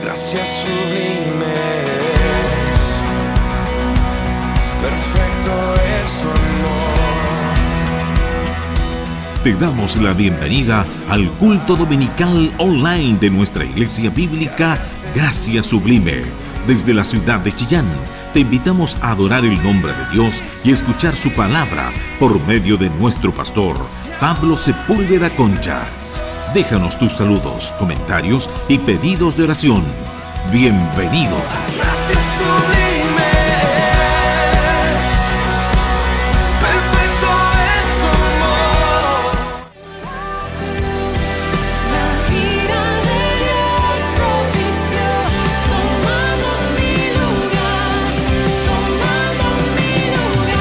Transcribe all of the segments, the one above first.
gracias sublimes, perfecto es su amor. Te damos la bienvenida al culto dominical online de nuestra iglesia bíblica Gracia Sublime. Desde la ciudad de Chillán, te invitamos a adorar el nombre de Dios y escuchar su palabra por medio de nuestro pastor, Pablo Sepúlveda Concha. Déjanos tus saludos, comentarios y pedidos de oración. Bienvenido. Gracias sublimes, perfecto es tu amor. La ira de Dios propició, tomando mi lugar, tomando mi lugar.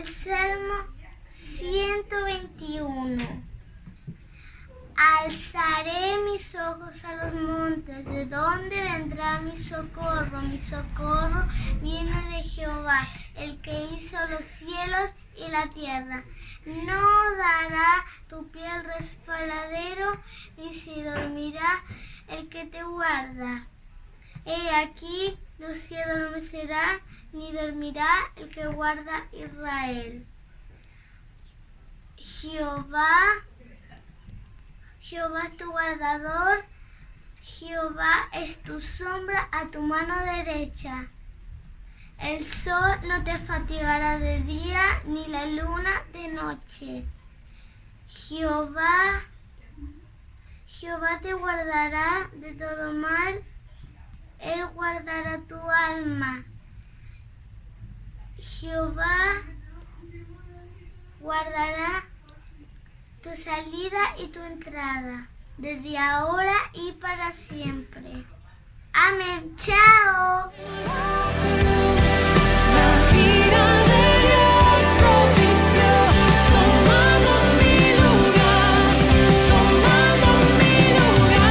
Salmo 121. Alzaré mis ojos a los montes, ¿de dónde vendrá mi socorro? Mi socorro viene de Jehová, el que hizo los cielos y la tierra. No dará tu pie al resbaladero, ni se dormirá el que te guarda. He aquí, no se adormecerá, ni dormirá el que guarda Israel. Jehová es tu guardador, Jehová es tu sombra a tu mano derecha. El sol no te fatigará de día, ni la luna de noche. Jehová te guardará de todo mal, Él guardará tu alma. Jehová guardará tu salida y tu entrada, desde ahora y para siempre. Amén. Chao. La ira de Dios propició, tomando mi lugar, tomando mi lugar.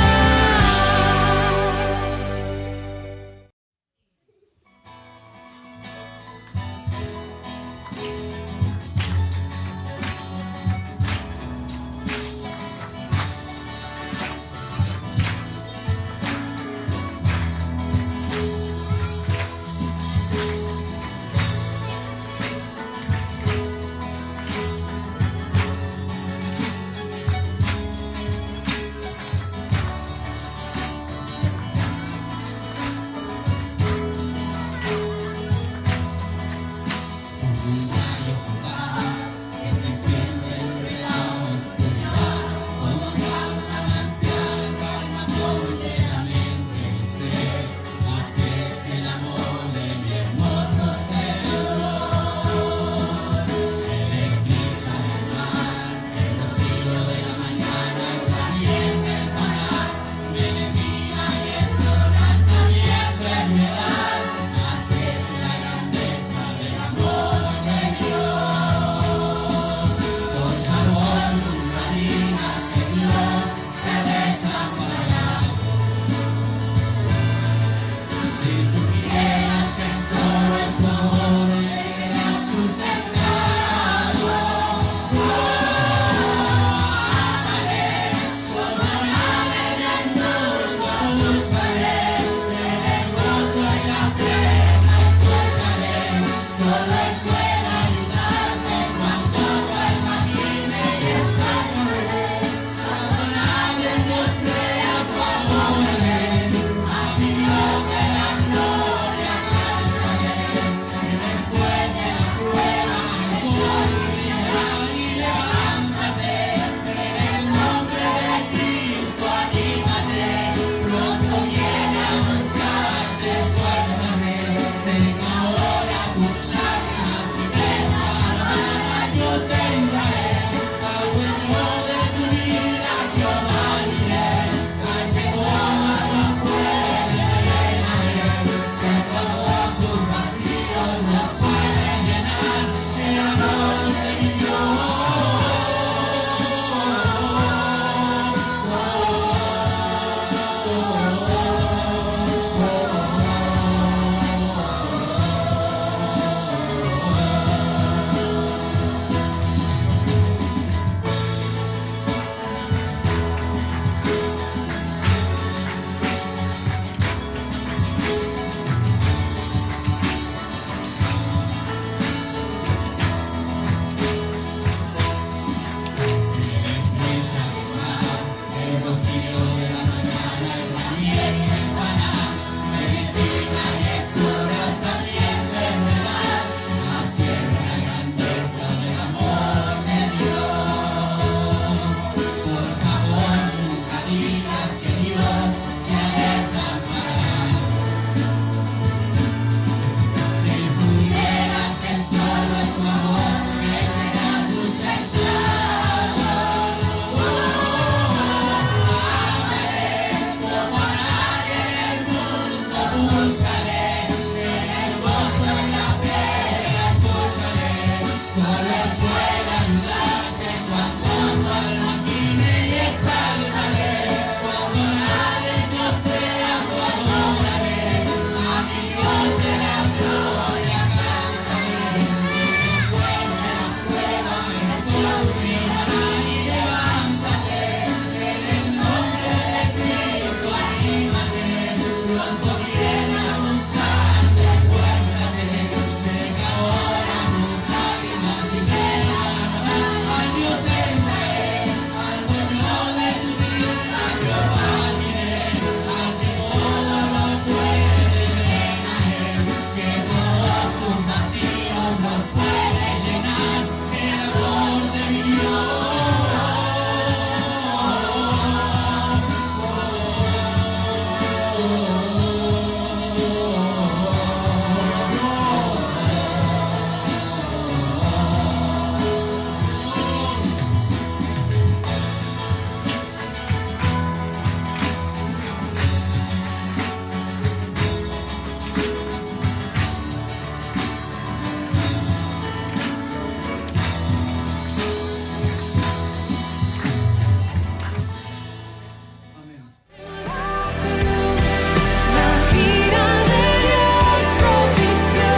La ira de Dios propició,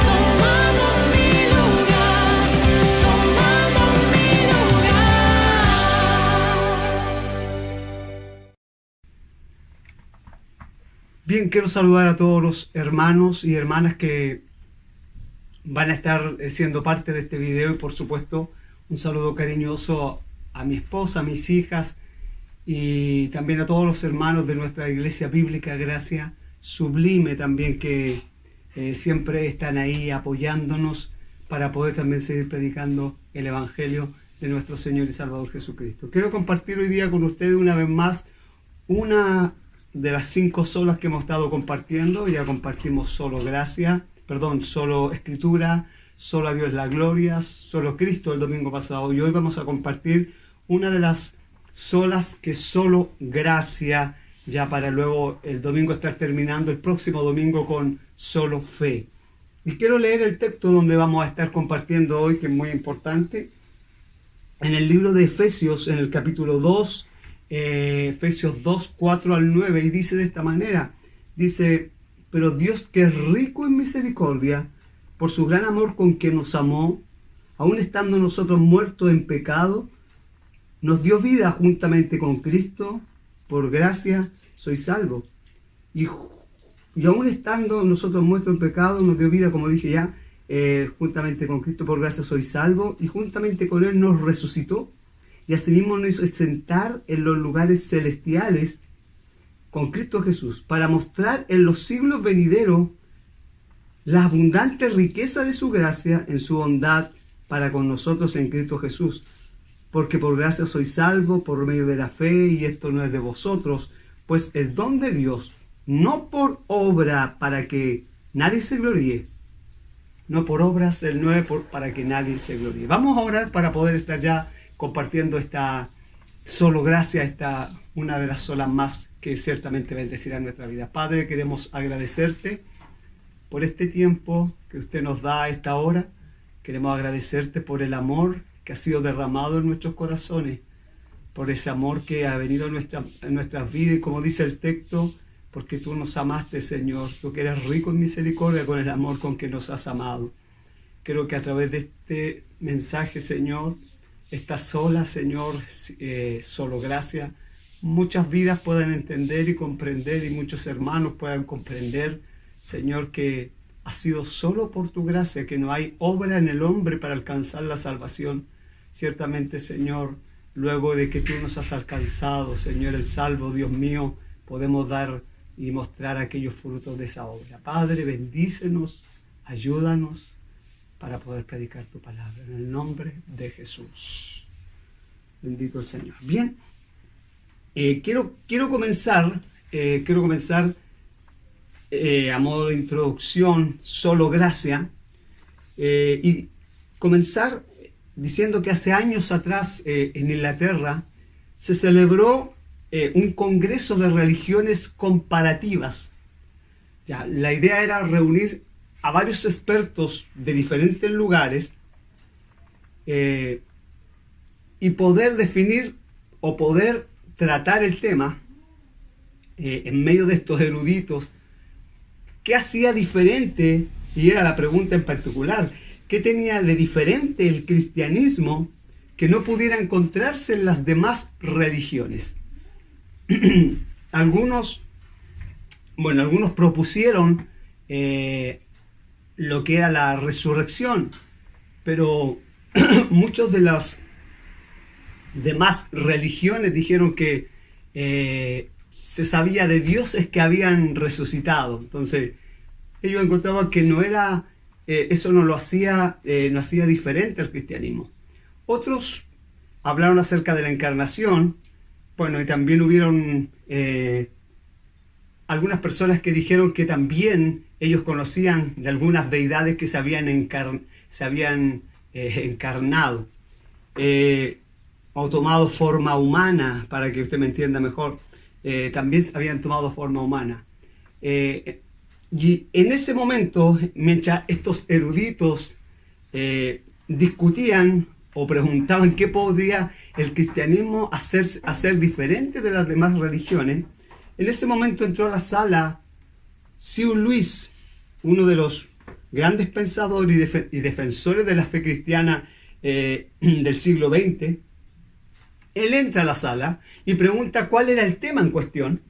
tomando mi lugar, tomando mi lugar. Bien, quiero saludar a todos los hermanos y hermanas que van a estar siendo parte de este video y por supuesto un saludo cariñoso a mi esposa, a mis hijas y también a todos los hermanos de nuestra Iglesia Bíblica Gracia Sublime también que siempre están ahí apoyándonos para poder también seguir predicando el Evangelio de nuestro Señor y Salvador Jesucristo. Quiero compartir hoy día con ustedes una vez más una de las 5 solas que hemos estado compartiendo. Ya compartimos solo gracia, solo escritura, solo a Dios la gloria, solo Cristo el domingo pasado. Y hoy vamos a compartir una de las solas que es solo gracia, ya para luego el domingo estar terminando el próximo domingo con solo fe. Y quiero leer el texto donde vamos a estar compartiendo hoy, que es muy importante, en el libro de Efesios, en el capítulo 2, Efesios 2, 4 al 9, y dice de esta manera, dice: pero Dios, que es rico en misericordia, por su gran amor con que nos amó, aun estando nosotros muertos en pecado, nos dio vida juntamente con Cristo, por gracia sois salvos. Y aun estando nosotros muertos en pecado, nos dio vida, como dije ya, juntamente con Cristo, por gracia sois salvos, y juntamente con Él nos resucitó, y asimismo nos hizo sentar en los lugares celestiales con Cristo Jesús, para mostrar en los siglos venideros la abundante riqueza de su gracia en su bondad para con nosotros en Cristo Jesús. Porque por gracia sois salvos por medio de la fe, y esto no es de vosotros, pues es don de Dios, no por obra para que nadie se gloríe. No por obras, el 9, para que nadie se gloríe. Vamos a orar para poder estar ya compartiendo esta solo gracia, una de las solas más que ciertamente bendecirá nuestra vida. Padre, queremos agradecerte por este tiempo que usted nos da a esta hora. Queremos agradecerte por el amor que ha sido derramado en nuestros corazones, por ese amor que ha venido en nuestras vidas, y como dice el texto, porque tú nos amaste, Señor, tú que eres rico en misericordia con el amor con que nos has amado. Creo que a través de este mensaje, Señor, esta sola, Señor, solo gracia, muchas vidas puedan entender y comprender, y muchos hermanos puedan comprender, Señor, que ha sido solo por tu gracia, que no hay obra en el hombre para alcanzar la salvación. Ciertamente, Señor, luego de que tú nos has alcanzado, Señor, el salvo, Dios mío, podemos dar y mostrar aquellos frutos de esa obra. Padre, bendícenos, ayúdanos para poder predicar tu palabra. En el nombre de Jesús. Bendito el Señor. Bien, quiero comenzar a modo de introducción, solo gracia, y comenzar diciendo que hace años atrás en Inglaterra se celebró un congreso de religiones comparativas. Ya, la idea era reunir a varios expertos de diferentes lugares y poder definir o poder tratar el tema en medio de estos eruditos. ¿Qué hacía diferente? Y era la pregunta en particular. ¿Qué tenía de diferente el cristianismo que no pudiera encontrarse en las demás religiones? Algunos propusieron lo que era la resurrección, pero muchos de las demás religiones dijeron que se sabía de dioses que habían resucitado. Entonces ellos encontraban que no era eso no hacía diferente al cristianismo. Otros hablaron acerca de la encarnación. Bueno, y también hubieron algunas personas que dijeron que también ellos conocían de algunas deidades que se habían encarnado o tomado forma humana, para que usted me entienda mejor. También habían tomado forma humana. Y en ese momento, mientras estos eruditos discutían o preguntaban qué podría el cristianismo hacer diferente de las demás religiones, en ese momento entró a la sala C.S. Lewis, uno de los grandes pensadores y defensores de la fe cristiana del siglo XX. Él entra a la sala y pregunta cuál era el tema en cuestión.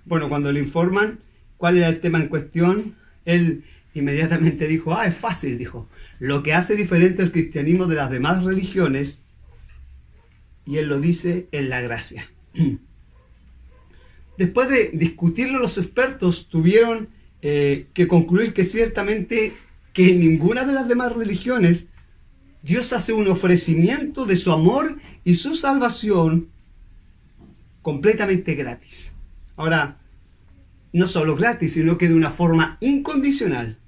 Cuando le informan cuál era el tema en cuestión, él inmediatamente dijo, es fácil, dijo, lo que hace diferente el cristianismo de las demás religiones, y él lo dice, es la gracia. Después de discutirlo, los expertos tuvieron que concluir que ciertamente que en ninguna de las demás religiones Dios hace un ofrecimiento de su amor y su salvación completamente gratis. Ahora, no solo gratis, sino que de una forma incondicional.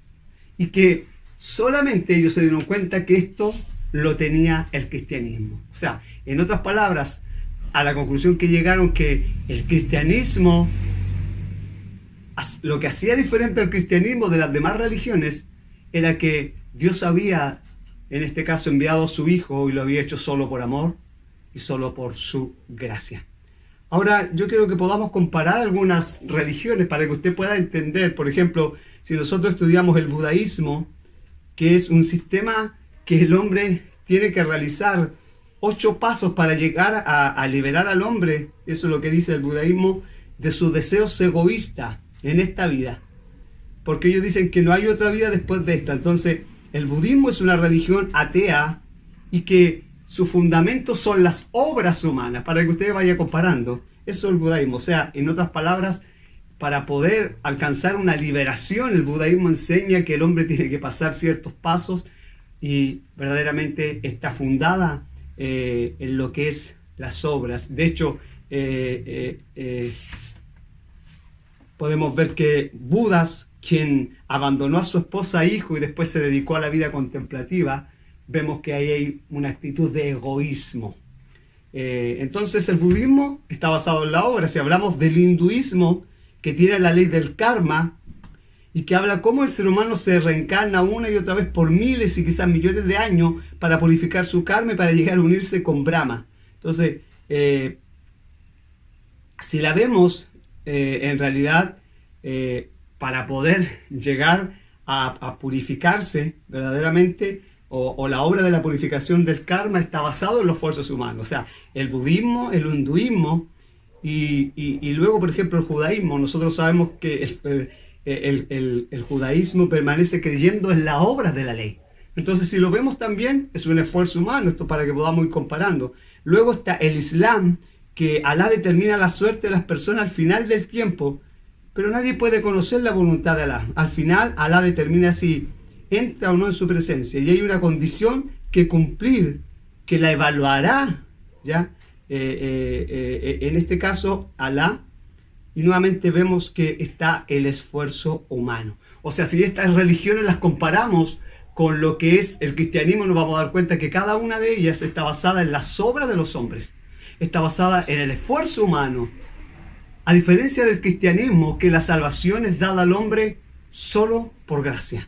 Y que solamente ellos se dieron cuenta que esto lo tenía el cristianismo. O sea, en otras palabras, a la conclusión que llegaron que el cristianismo, lo que hacía diferente al cristianismo de las demás religiones, era que Dios había, en este caso, enviado a su Hijo y lo había hecho solo por amor y solo por su gracia. Ahora, yo quiero que podamos comparar algunas religiones para que usted pueda entender. Por ejemplo, si nosotros estudiamos el budaísmo, que es un sistema que el hombre tiene que realizar 8 pasos para llegar a liberar al hombre, eso es lo que dice el budaísmo, de sus deseos egoístas en esta vida. Porque ellos dicen que no hay otra vida después de esta. Entonces, el budismo es una religión atea y que su fundamento son las obras humanas, para que usted vaya comparando. Eso es el budaísmo. O sea, en otras palabras, para poder alcanzar una liberación, el budaísmo enseña que el hombre tiene que pasar ciertos pasos y verdaderamente está fundada en lo que es las obras. De hecho, podemos ver que Budas, quien abandonó a su esposa e hijo y después se dedicó a la vida contemplativa, vemos que ahí hay una actitud de egoísmo. Entonces el budismo está basado en la obra. Si hablamos del hinduismo, que tiene la ley del karma y que habla cómo el ser humano se reencarna una y otra vez por miles y quizás millones de años para purificar su karma y para llegar a unirse con Brahma. Entonces, si la vemos, en realidad, para poder llegar a purificarse verdaderamente, o la obra de la purificación del karma está basado en los esfuerzos humanos. O sea, el budismo, el hinduismo y luego, por ejemplo, el judaísmo. Nosotros sabemos que el judaísmo permanece creyendo en las obras de la ley. Entonces, si lo vemos también, es un esfuerzo humano, esto para que podamos ir comparando. Luego está el Islam, que Alá determina la suerte de las personas al final del tiempo, pero nadie puede conocer la voluntad de Alá. Al final, Alá determina si entra o no en su presencia, y hay una condición que cumplir, que la evaluará, ¿ya? En este caso, Alá, y nuevamente vemos que está el esfuerzo humano. O sea, si estas religiones las comparamos con lo que es el cristianismo, nos vamos a dar cuenta que cada una de ellas está basada en las obras de los hombres, está basada en el esfuerzo humano, a diferencia del cristianismo, que la salvación es dada al hombre solo por gracia.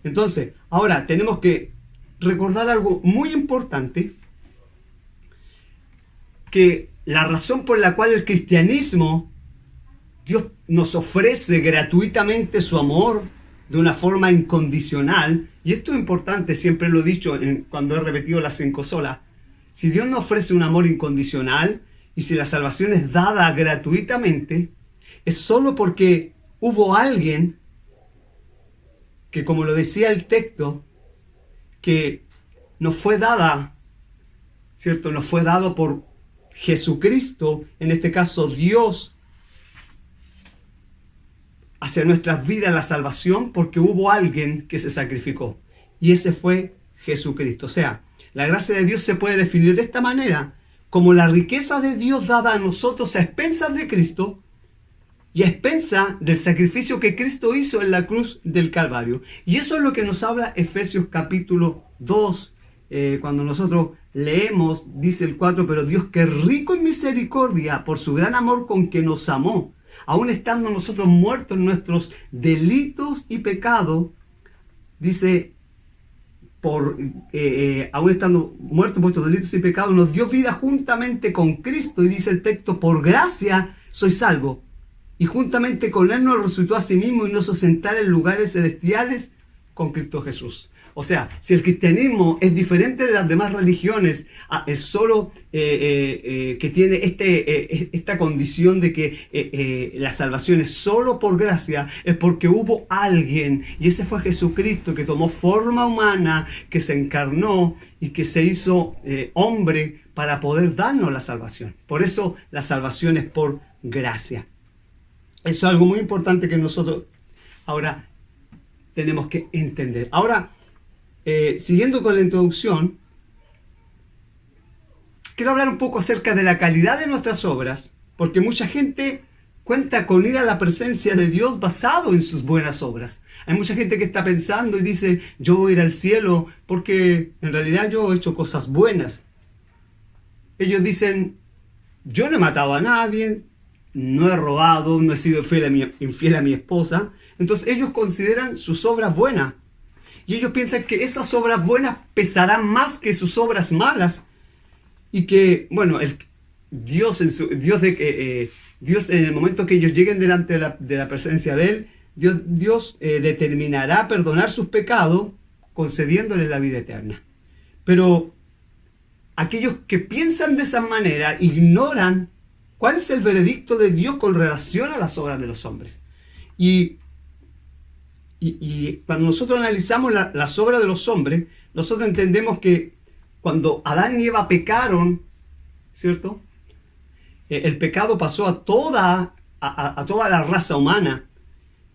Entonces, ahora tenemos que recordar algo muy importante, que la razón por la cual el cristianismo, Dios nos ofrece gratuitamente su amor de una forma incondicional, y esto es importante, siempre lo he dicho cuando he repetido las 5 solas, si Dios nos ofrece un amor incondicional y si la salvación es dada gratuitamente, es solo porque hubo alguien que, como lo decía el texto, que nos fue dada, ¿cierto? Nos fue dado por Jesucristo, en este caso Dios, hacia nuestras vidas la salvación, porque hubo alguien que se sacrificó. Y ese fue Jesucristo. O sea, la gracia de Dios se puede definir de esta manera, como la riqueza de Dios dada a nosotros a expensas de Cristo y a expensas del sacrificio que Cristo hizo en la cruz del Calvario. Y eso es lo que nos habla Efesios capítulo 2, cuando nosotros leemos, dice el 4, pero Dios, que es rico en misericordia por su gran amor con que nos amó, aún estando nosotros muertos en nuestros delitos y pecados, dice, aún estando muertos en vuestros delitos y pecados, nos dio vida juntamente con Cristo, y dice el texto, por gracia sois salvos, y juntamente con Él nos resucitó a sí mismo y nos hizo sentar en lugares celestiales con Cristo Jesús. O sea, si el cristianismo es diferente de las demás religiones, es solo que tiene esta condición de que la salvación es solo por gracia, es porque hubo alguien, y ese fue Jesucristo, que tomó forma humana, que se encarnó y que se hizo hombre para poder darnos la salvación. Por eso la salvación es por gracia. Eso es algo muy importante que nosotros ahora tenemos que entender. Ahora, siguiendo con la introducción, quiero hablar un poco acerca de la calidad de nuestras obras, porque mucha gente cuenta con ir a la presencia de Dios basado en sus buenas obras. Hay mucha gente que está pensando y dice, yo voy a ir al cielo porque en realidad yo he hecho cosas buenas. Ellos dicen, yo no he matado a nadie, no he robado, no he sido infiel a mi esposa. Entonces ellos consideran sus obras buenas. Y ellos piensan que esas obras buenas pesarán más que sus obras malas. Y que, bueno, Dios en el momento que ellos lleguen delante de la presencia de Él, Dios determinará perdonar sus pecados, concediéndoles la vida eterna. Pero aquellos que piensan de esa manera ignoran cuál es el veredicto de Dios con relación a las obras de los hombres. Y cuando nosotros analizamos las obras de los hombres, nosotros entendemos que cuando Adán y Eva pecaron, ¿cierto? El pecado pasó a toda la raza humana,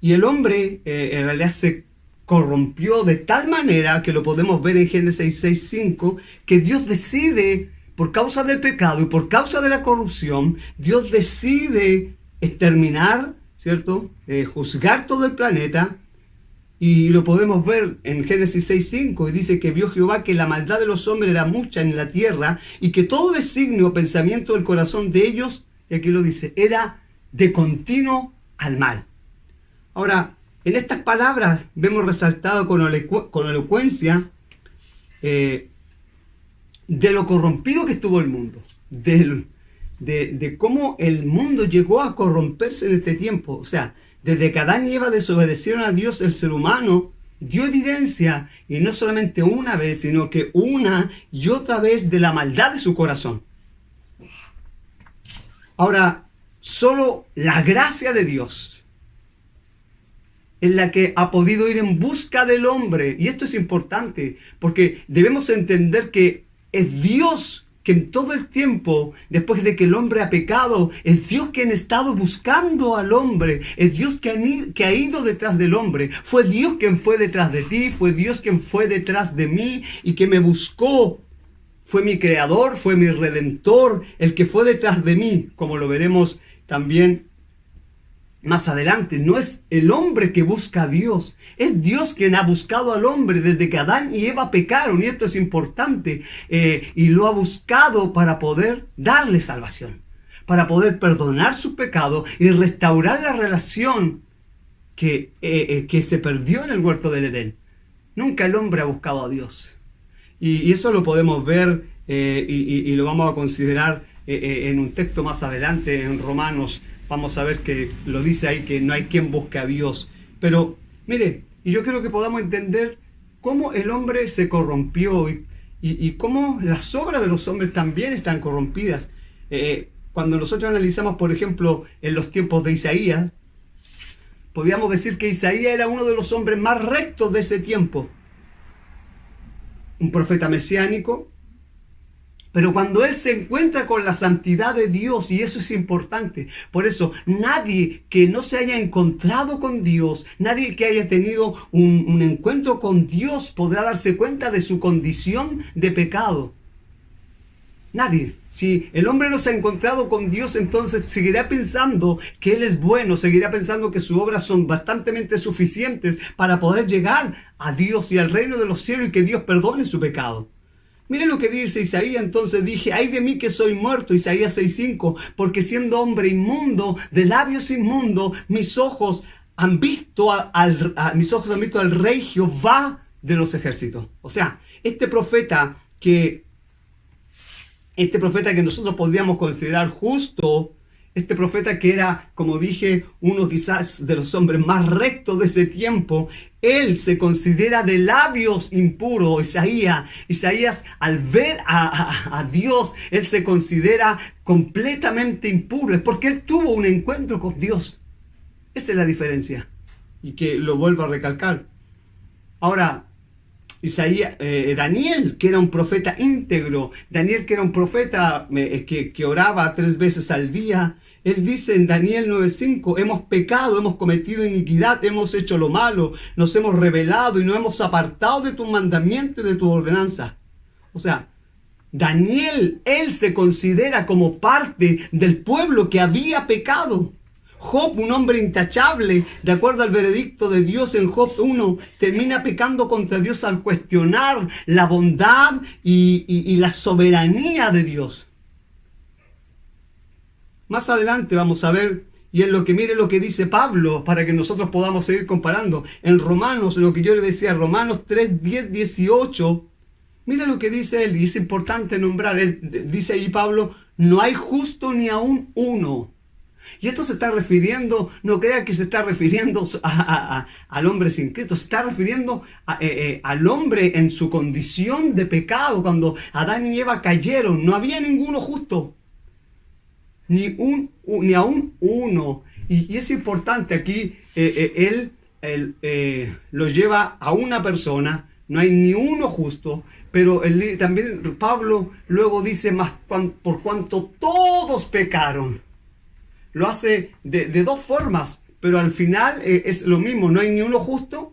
y el hombre en realidad se corrompió de tal manera que lo podemos ver en Génesis 6:5, que Dios decide, por causa del pecado y por causa de la corrupción, Dios decide exterminar, ¿cierto? Juzgar todo el planeta. Y lo podemos ver en Génesis 6:5, y dice que vio Jehová que la maldad de los hombres era mucha en la tierra, y que todo designio o pensamiento del corazón de ellos, y aquí lo dice, era de continuo al mal. Ahora, en estas palabras vemos resaltado con elocuencia de lo corrompido que estuvo el mundo, de cómo el mundo llegó a corromperse en este tiempo. O sea, desde que Adán y Eva desobedecieron a Dios, el ser humano dio evidencia, y no solamente una vez, sino que una y otra vez, de la maldad de su corazón. Ahora, solo la gracia de Dios es la que ha podido ir en busca del hombre. Y esto es importante, porque debemos entender que es Dios que en todo el tiempo, después de que el hombre ha pecado, es Dios quien ha estado buscando al hombre, es Dios que ha ido detrás del hombre. Fue Dios quien fue detrás de ti, fue Dios quien fue detrás de mí y que me buscó. Fue mi creador, fue mi redentor, el que fue detrás de mí, como lo veremos también más adelante. No es el hombre que busca a Dios, es Dios quien ha buscado al hombre desde que Adán y Eva pecaron, y esto es importante, y lo ha buscado para poder darle salvación, para poder perdonar sus pecados y restaurar la relación que se perdió en el huerto del Edén. Nunca el hombre ha buscado a Dios. Y eso lo podemos ver y lo vamos a considerar en un texto más adelante, en Romanos. Vamos a ver que lo dice ahí, que no hay quien busque a Dios. Pero, mire, y yo creo que podamos entender cómo el hombre se corrompió y cómo las obras de los hombres también están corrompidas. Cuando nosotros analizamos, por ejemplo, en los tiempos de Isaías, podríamos decir que Isaías era uno de los hombres más rectos de ese tiempo. Un profeta mesiánico. Pero cuando él se encuentra con la santidad de Dios, y eso es importante, por eso nadie que no se haya encontrado con Dios, nadie que haya tenido un encuentro con Dios podrá darse cuenta de su condición de pecado. Nadie. Si el hombre no se ha encontrado con Dios, entonces seguirá pensando que Él es bueno, seguirá pensando que sus obras son bastante suficientes para poder llegar a Dios y al reino de los cielos y que Dios perdone su pecado. Miren lo que dice Isaías. Entonces dije, ay de mí que soy muerto, Isaías 6:5, porque siendo hombre inmundo, de labios inmundos, mis ojos han visto al rey Jehová de los ejércitos. O sea, este profeta que nosotros podríamos considerar justo, este profeta que era, como dije, uno quizás de los hombres más rectos de ese tiempo, él se considera de labios impuros. Isaías al ver a Dios, él se considera completamente impuro. Es porque él tuvo un encuentro con Dios. Esa es la diferencia. Y que lo vuelvo a recalcar. Ahora, Daniel, que era un profeta íntegro, Daniel que era un profeta que oraba 3 veces al día, él dice en Daniel 9:5, hemos pecado, hemos cometido iniquidad, hemos hecho lo malo, nos hemos rebelado y nos hemos apartado de tu mandamiento y de tu ordenanza. O sea, Daniel, él se considera como parte del pueblo que había pecado. Job, un hombre intachable, de acuerdo al veredicto de Dios en Job 1, termina pecando contra Dios al cuestionar la bondad y la soberanía de Dios. Más adelante vamos a ver, y en lo que mire lo que dice Pablo, para que nosotros podamos seguir comparando. En Romanos, lo que yo le decía, Romanos 3, 10, 18, mire lo que dice él, y es importante nombrar, él dice ahí Pablo, no hay justo ni aún uno. Y esto se está refiriendo, no crea que se está refiriendo al hombre sin Cristo, se está refiriendo al hombre en su condición de pecado. Cuando Adán y Eva cayeron, no había ninguno justo, ni aún uno. Y es importante aquí, él lo lleva a una persona, no hay ni uno justo, pero también Pablo luego dice, por cuanto todos pecaron. Lo hace de 2 formas, pero al final es lo mismo, no hay ni uno justo,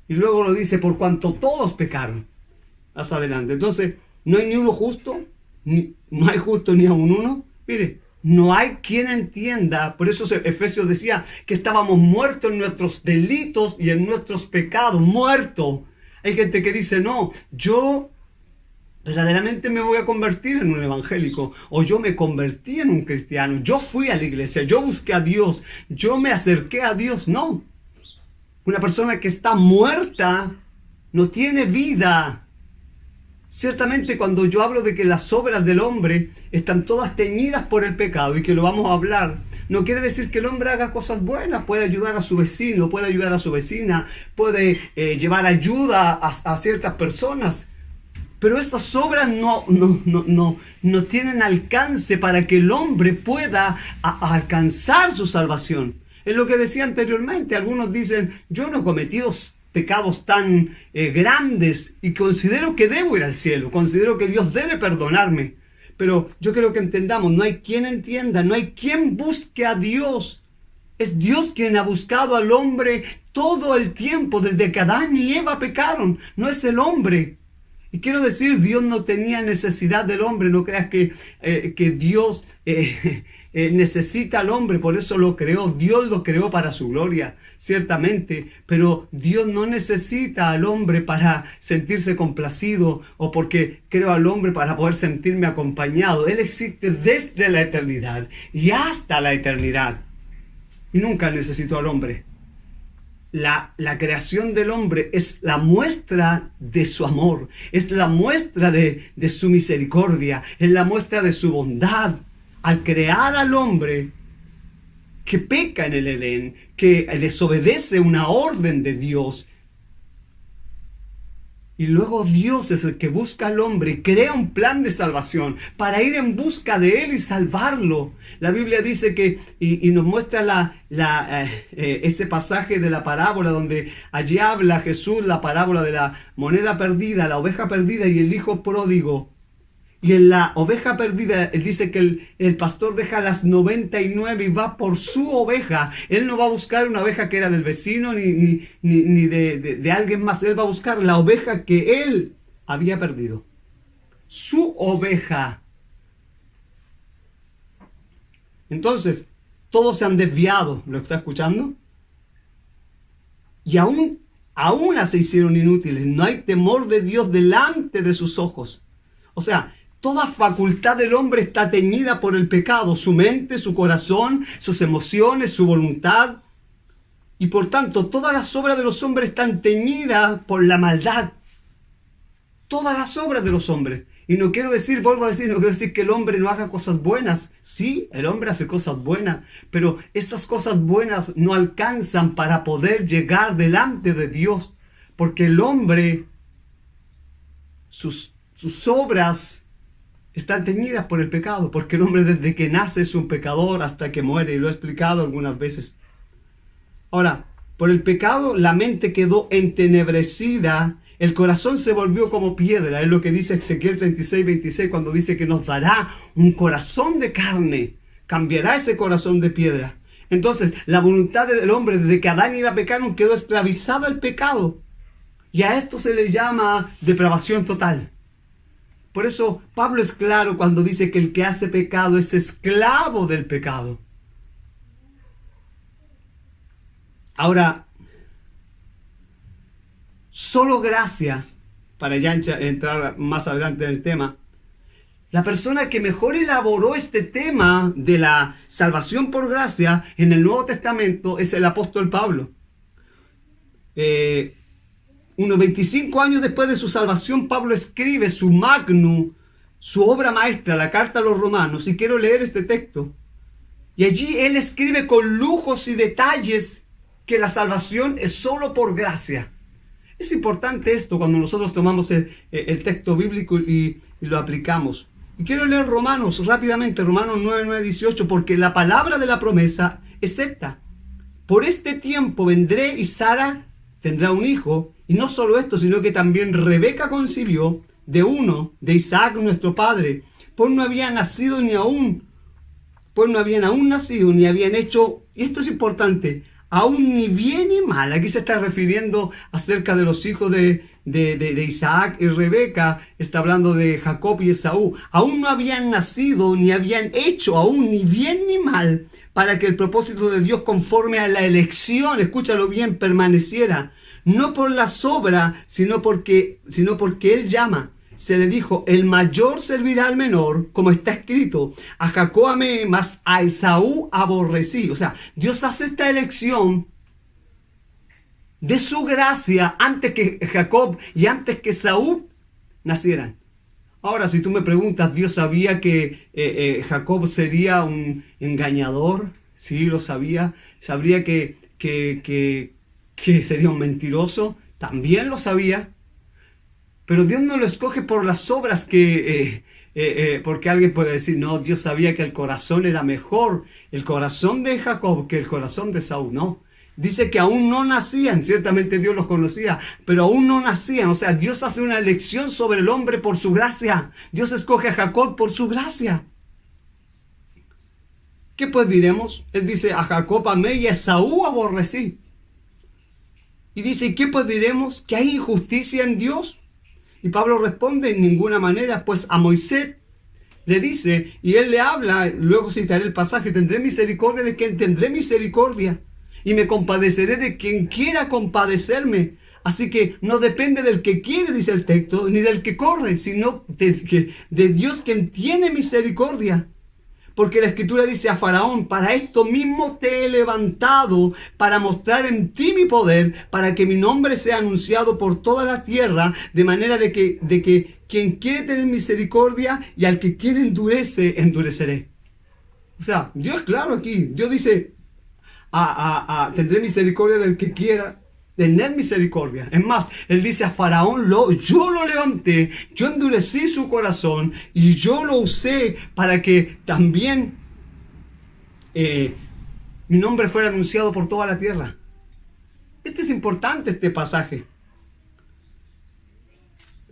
y luego lo dice, por cuanto todos pecaron. Más adelante. Entonces, no hay ni uno justo, no hay justo ni aún uno. Mire, no hay quien entienda. Por eso Efesios decía que estábamos muertos en nuestros delitos y en nuestros pecados. Muertos. Hay gente que dice, no, yo verdaderamente me voy a convertir en un evangélico, o yo me convertí en un cristiano, yo fui a la iglesia, yo busqué a Dios, yo me acerqué a Dios. No, una persona que está muerta no tiene vida. Ciertamente cuando yo hablo de que las obras del hombre están todas teñidas por el pecado, y que lo vamos a hablar, no quiere decir que el hombre haga cosas buenas. Puede ayudar a su vecino, puede ayudar a su vecina, puede llevar ayuda a ciertas personas. Pero esas obras no tienen alcance para que el hombre pueda alcanzar su salvación. Es lo que decía anteriormente. Algunos dicen, yo no he cometido pecados tan grandes y considero que debo ir al cielo. Considero que Dios debe perdonarme. Pero yo quiero que entendamos, no hay quien entienda, no hay quien busque a Dios. Es Dios quien ha buscado al hombre todo el tiempo, desde que Adán y Eva pecaron. No es el hombre. Y quiero decir, Dios no tenía necesidad del hombre. No creas que Dios necesita al hombre, por eso lo creó. Dios lo creó para su gloria, ciertamente. Pero Dios no necesita al hombre para sentirse complacido, o porque creo al hombre para poder sentirme acompañado. Él existe desde la eternidad y hasta la eternidad. Y nunca necesitó al hombre. la creación del hombre es la muestra de su amor, es la muestra de su misericordia, es la muestra de su bondad. Al crear al hombre que peca en el Edén, que desobedece una orden de Dios, y luego Dios es el que busca al hombre y crea un plan de salvación para ir en busca de él y salvarlo. La Biblia dice que, y nos muestra ese pasaje de la parábola donde allí habla Jesús, la parábola de la moneda perdida, la oveja perdida y el hijo pródigo. Y en la oveja perdida, él dice que el pastor deja las 99 y va por su oveja. Él no va a buscar una oveja que era del vecino ni de alguien más. Él va a buscar la oveja que él había perdido. Su oveja. Entonces, todos se han desviado. ¿Lo está escuchando? Y aún se hicieron inútiles. No hay temor de Dios delante de sus ojos. O sea, toda facultad del hombre está teñida por el pecado, su mente, su corazón, sus emociones, su voluntad. Y por tanto, todas las obras de los hombres están teñidas por la maldad. Todas las obras de los hombres. Y no quiero decir, vuelvo a decir, no quiero decir que el hombre no haga cosas buenas. Sí, el hombre hace cosas buenas, pero esas cosas buenas no alcanzan para poder llegar delante de Dios. Porque el hombre, sus obras están teñidas por el pecado, porque el hombre desde que nace es un pecador hasta que muere, y lo he explicado algunas veces. Ahora, por el pecado la mente quedó entenebrecida, el corazón se volvió como piedra, es lo que dice Ezequiel 36:26 cuando dice que nos dará un corazón de carne, cambiará ese corazón de piedra. Entonces, la voluntad del hombre desde que Adán iba a pecar quedó esclavizada al pecado, y a esto se le llama depravación total. Por eso Pablo es claro cuando dice que el que hace pecado es esclavo del pecado. Ahora, solo gracia, para ya entrar más adelante en el tema, la persona que mejor elaboró este tema de la salvación por gracia en el Nuevo Testamento es el apóstol Pablo. Unos 25 años después de su salvación, Pablo escribe su magnum, su obra maestra, la carta a los romanos, y quiero leer este texto. Y allí él escribe con lujos y detalles que la salvación es solo por gracia. Es importante esto cuando nosotros tomamos el texto bíblico y lo aplicamos. Y quiero leer Romanos rápidamente, Romanos 9:18, porque la palabra de la promesa es esta. Por este tiempo vendré y Sara tendrá un hijo. Y no solo esto, sino que también Rebeca concibió de Isaac nuestro padre, pues no habían aún nacido, ni habían hecho, y esto es importante, aún ni bien ni mal. Aquí se está refiriendo acerca de los hijos de Isaac y Rebeca, está hablando de Jacob y Esaú. Aún no habían nacido, ni habían hecho aún ni bien ni mal, para que el propósito de Dios conforme a la elección, escúchalo bien, permaneciera. No por las obras, sino porque Él llama. Se le dijo, el mayor servirá al menor, como está escrito, a Jacob amé, mas a Esaú aborrecí. O sea, Dios hace esta elección de su gracia antes que Jacob y antes que Esaú nacieran. Ahora, si tú me preguntas, ¿Dios sabía que Jacob sería un engañador? Sí, lo sabía. ¿Sabría que sería un mentiroso? También lo sabía. Pero Dios no lo escoge por las obras porque alguien puede decir, no, Dios sabía que el corazón era mejor, el corazón de Jacob que el corazón de Esaú. No. Dice que aún no nacían, ciertamente Dios los conocía, pero aún no nacían. O sea, Dios hace una elección sobre el hombre por su gracia. Dios escoge a Jacob por su gracia. ¿Qué pues diremos? Él dice, a Jacob amé y a Esaú aborrecí. Y dice, ¿qué pues diremos? ¿Que hay injusticia en Dios? Y Pablo responde, en ninguna manera, pues a Moisés le dice, y él le habla, luego citaré el pasaje, tendré misericordia de quien tendré misericordia, y me compadeceré de quien quiera compadecerme. Así que no depende del que quiere, dice el texto, ni del que corre, sino de Dios quien tiene misericordia. Porque la Escritura dice a Faraón: para esto mismo te he levantado, para mostrar en ti mi poder, para que mi nombre sea anunciado por toda la tierra, de manera de que quien quiere tener misericordia y al que quiere endureceré. O sea, Dios es claro aquí. Dios dice, tendré misericordia del que quiera tener misericordia. Es más, Él dice a Faraón, yo lo levanté, yo endurecí su corazón y yo lo usé para que también mi nombre fuera anunciado por toda la tierra. Este es importante, este pasaje.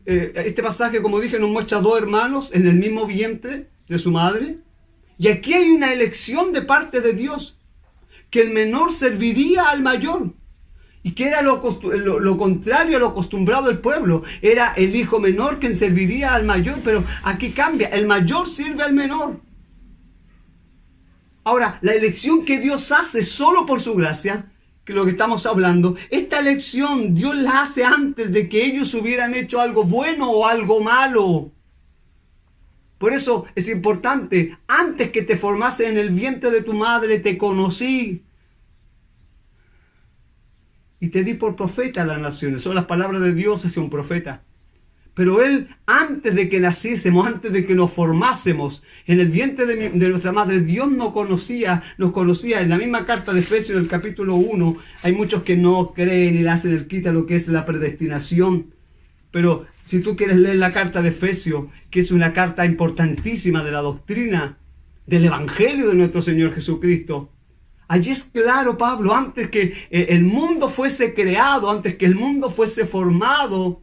Este pasaje, como dije, nos muestra dos hermanos en el mismo vientre de su madre. Y aquí hay una elección de parte de Dios, que el menor serviría al mayor. Y que era lo contrario a lo acostumbrado del pueblo. Era el hijo menor quien serviría al mayor, pero aquí cambia. El mayor sirve al menor. Ahora, la elección que Dios hace solo por su gracia, que es lo que estamos hablando, esta elección Dios la hace antes de que ellos hubieran hecho algo bueno o algo malo. Por eso es importante, antes que te formase en el vientre de tu madre, te conocí y te di por profeta a las naciones. Son las palabras de Dios hacia un profeta. Pero Él, antes de que naciésemos, antes de que nos formásemos en el vientre de nuestra madre, Dios nos conocía. En la misma carta de Efesios, en el capítulo 1, hay muchos que no creen y le hacen el quita a lo que es la predestinación. Pero si tú quieres leer la carta de Efesios, que es una carta importantísima de la doctrina del Evangelio de nuestro Señor Jesucristo, allí es claro, Pablo, antes que el mundo fuese creado, antes que el mundo fuese formado,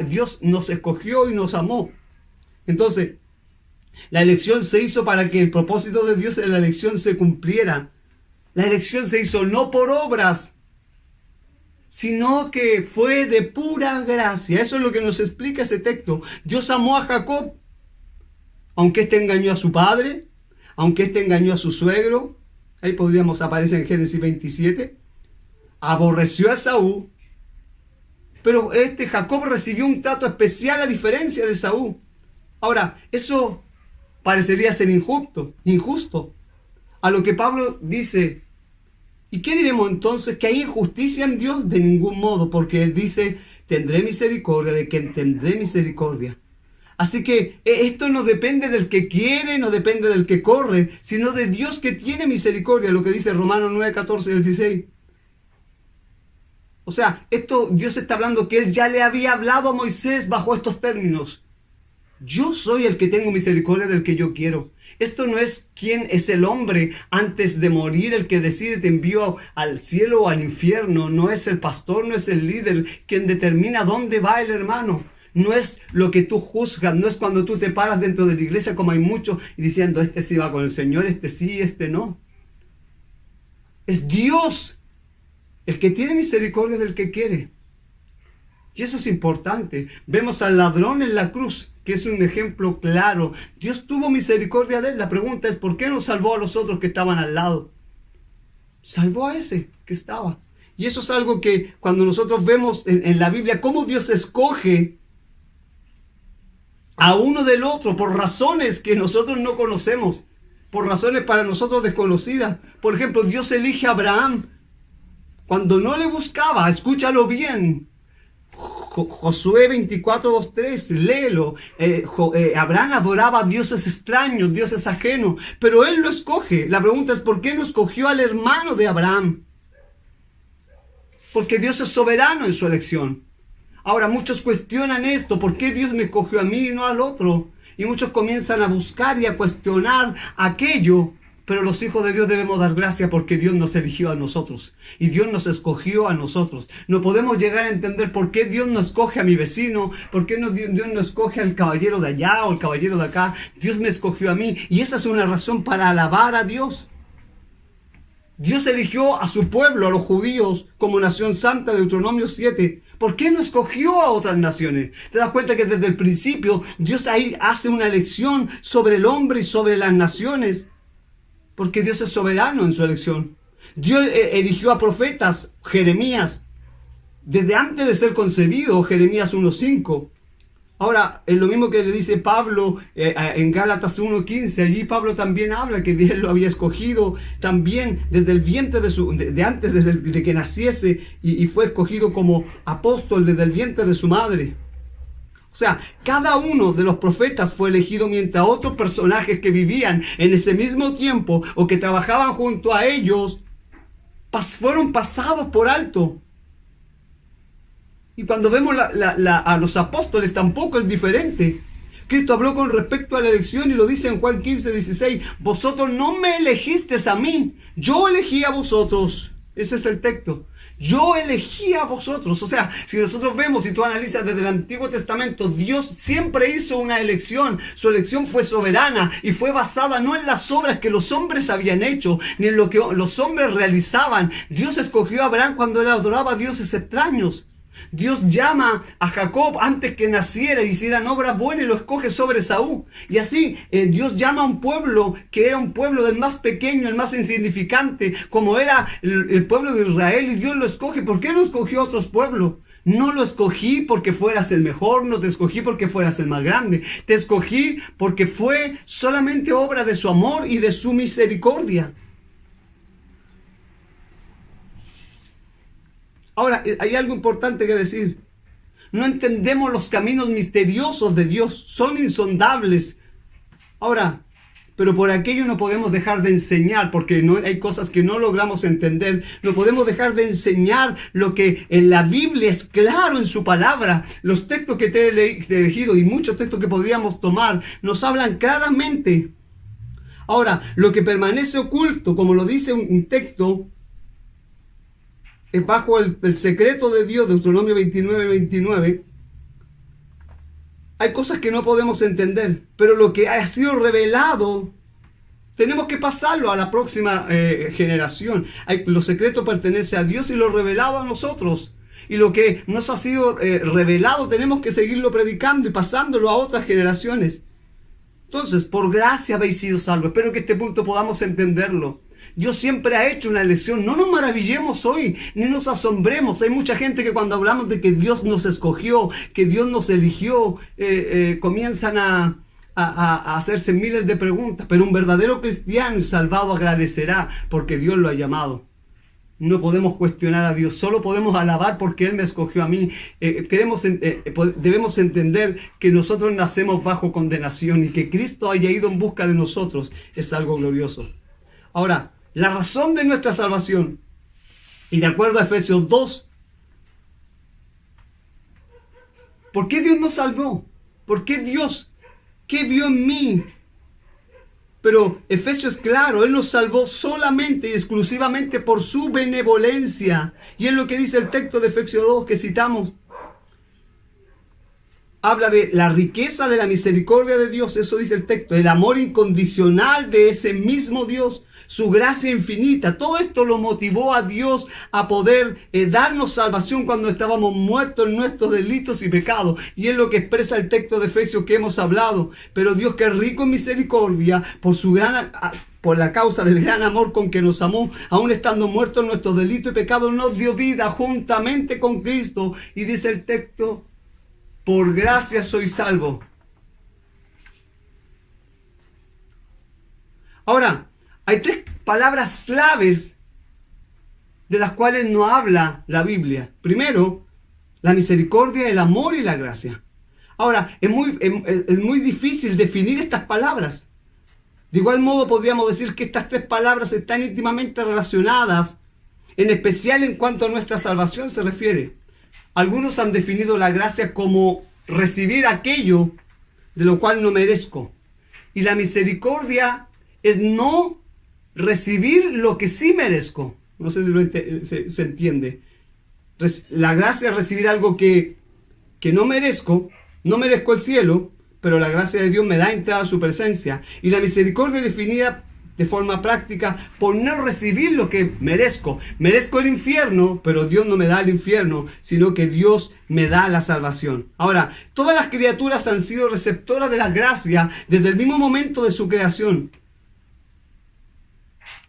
Dios nos escogió y nos amó. Entonces, la elección se hizo para que el propósito de Dios en la elección se cumpliera. La elección se hizo no por obras, sino que fue de pura gracia. Eso es lo que nos explica ese texto. Dios amó a Jacob, aunque éste engañó a su padre, aunque éste engañó a su suegro. Ahí podríamos aparecer en Génesis 27. Aborreció a Esaú, pero Jacob recibió un trato especial a diferencia de Esaú. Ahora, eso parecería ser injusto. A lo que Pablo dice, ¿y qué diremos entonces? ¿Que hay injusticia en Dios? De ningún modo, porque Él dice, tendré misericordia de quien tendré misericordia. Así que esto no depende del que quiere, no depende del que corre, sino de Dios que tiene misericordia, lo que dice Romanos 9, 14 y 16. O sea, Dios está hablando que Él ya le había hablado a Moisés bajo estos términos. Yo soy el que tengo misericordia del que yo quiero. Esto no es quién es el hombre antes de morir el que decide te envío al cielo o al infierno. No es el pastor, no es el líder quien determina dónde va el hermano. No es lo que tú juzgas, no es cuando tú te paras dentro de la iglesia como hay muchos y diciendo este sí va con el Señor, este sí, este no. Es Dios el que tiene misericordia del que quiere. Y eso es importante. Vemos al ladrón en la cruz, que es un ejemplo claro. Dios tuvo misericordia de él. La pregunta es, ¿por qué no salvó a los otros que estaban al lado? Salvó a ese que estaba. Y eso es algo que cuando nosotros vemos en la Biblia, cómo Dios escoge a uno del otro por razones que nosotros no conocemos, por razones para nosotros desconocidas. Por ejemplo, Dios elige a Abraham cuando no le buscaba. Escúchalo bien. Josué 24, 2, 3, léelo. Abraham adoraba a dioses extraños, dioses ajenos, pero él lo escoge. La pregunta es, ¿por qué no escogió al hermano de Abraham? Porque Dios es soberano en su elección. Ahora, muchos cuestionan esto, ¿por qué Dios me escogió a mí y no al otro? Y muchos comienzan a buscar y a cuestionar aquello. Pero los hijos de Dios debemos dar gracias porque Dios nos eligió a nosotros. Y Dios nos escogió a nosotros. No podemos llegar a entender por qué Dios no escoge a mi vecino, por qué Dios no escoge al caballero de allá o al caballero de acá. Dios me escogió a mí. Y esa es una razón para alabar a Dios. Dios eligió a su pueblo, a los judíos, como nación santa, Deuteronomio 7. ¿Por qué no escogió a otras naciones? Te das cuenta que desde el principio Dios ahí hace una elección sobre el hombre y sobre las naciones. Porque Dios es soberano en su elección. Dios eligió a profetas, Jeremías, desde antes de ser concebido, Jeremías 1:5. Ahora, es lo mismo que le dice Pablo en Gálatas 1:15. Allí Pablo también habla que Dios lo había escogido también desde el vientre de antes de que naciese, y fue escogido como apóstol desde el vientre de su madre. O sea, cada uno de los profetas fue elegido mientras otros personajes que vivían en ese mismo tiempo o que trabajaban junto a ellos fueron pasados por alto. Y cuando vemos a los apóstoles tampoco es diferente. Cristo habló con respecto a la elección y lo dice en Juan 15:16. Vosotros no me elegisteis a mí, yo elegí a vosotros. Ese es el texto. Yo elegí a vosotros. O sea, si nosotros vemos, si tú analizas desde el Antiguo Testamento, Dios siempre hizo una elección. Su elección fue soberana y fue basada no en las obras que los hombres habían hecho, ni en lo que los hombres realizaban. Dios escogió a Abraham cuando él adoraba a dioses extraños. Dios llama a Jacob antes que naciera y hicieran obras buenas y lo escoge sobre Saúl. Y así Dios llama a un pueblo que era un pueblo del más pequeño, el más insignificante, como era el pueblo de Israel, y Dios lo escoge. ¿Por qué no escogió a otros pueblos? No lo escogí porque fueras el mejor, no te escogí porque fueras el más grande. Te escogí porque fue solamente obra de su amor y de su misericordia. Ahora, hay algo importante que decir. No entendemos los caminos misteriosos de Dios. Son insondables. Ahora, pero por aquello no podemos dejar de enseñar, porque hay cosas que no logramos entender. No podemos dejar de enseñar lo que en la Biblia es claro en su palabra. Los textos que te he elegido y muchos textos que podríamos tomar nos hablan claramente. Ahora, lo que permanece oculto, como lo dice un texto, es bajo el secreto de Dios, Deuteronomio 29:29. Hay cosas que no podemos entender, pero lo que ha sido revelado, tenemos que pasarlo a la próxima generación. Lo secreto pertenece a Dios y lo revelado a nosotros. Y lo que nos ha sido revelado, tenemos que seguirlo predicando y pasándolo a otras generaciones. Entonces, por gracia habéis sido salvos. Espero que este punto podamos entenderlo. Dios siempre ha hecho una elección. No nos maravillemos hoy, ni nos asombremos. Hay mucha gente que cuando hablamos de que Dios nos escogió, que Dios nos eligió, comienzan a hacerse miles de preguntas. Pero un verdadero cristiano y salvado agradecerá porque Dios lo ha llamado. No podemos cuestionar a Dios, solo podemos alabar porque Él me escogió a mí. Debemos entender que nosotros nacemos bajo condenación y que Cristo haya ido en busca de nosotros es algo glorioso. Ahora, la razón de nuestra salvación, y de acuerdo a Efesios 2, ¿por qué Dios nos salvó? ¿Por qué Dios? ¿Qué vio en mí? Pero Efesios es claro, Él nos salvó solamente y exclusivamente por su benevolencia. Y es lo que dice el texto de Efesios 2 que citamos. Habla de la riqueza de la misericordia de Dios, eso dice el texto, el amor incondicional de ese mismo Dios, su gracia infinita. Todo esto lo motivó a Dios a poder darnos salvación cuando estábamos muertos en nuestros delitos y pecados. Y es lo que expresa el texto de Efesios que hemos hablado. Pero Dios, que es rico en misericordia, por la causa del gran amor con que nos amó, aún estando muertos en nuestros delitos y pecados, nos dio vida juntamente con Cristo. Y dice el texto, por gracia soy salvo. Ahora, hay tres palabras claves de las cuales no habla la Biblia. Primero, la misericordia, el amor y la gracia. Ahora, es muy difícil definir estas palabras. De igual modo, podríamos decir que estas tres palabras están íntimamente relacionadas, en especial en cuanto a nuestra salvación se refiere. Algunos han definido la gracia como recibir aquello de lo cual no merezco. Y la misericordia es no recibir lo que sí merezco. No sé si se entiende. La gracia es recibir algo que no merezco. No merezco el cielo, pero la gracia de Dios me da entrada a su presencia. Y la misericordia es definida de forma práctica por no recibir lo que merezco. Merezco el infierno, pero Dios no me da el infierno, sino que Dios me da la salvación. Ahora, todas las criaturas han sido receptoras de la gracia desde el mismo momento de su creación.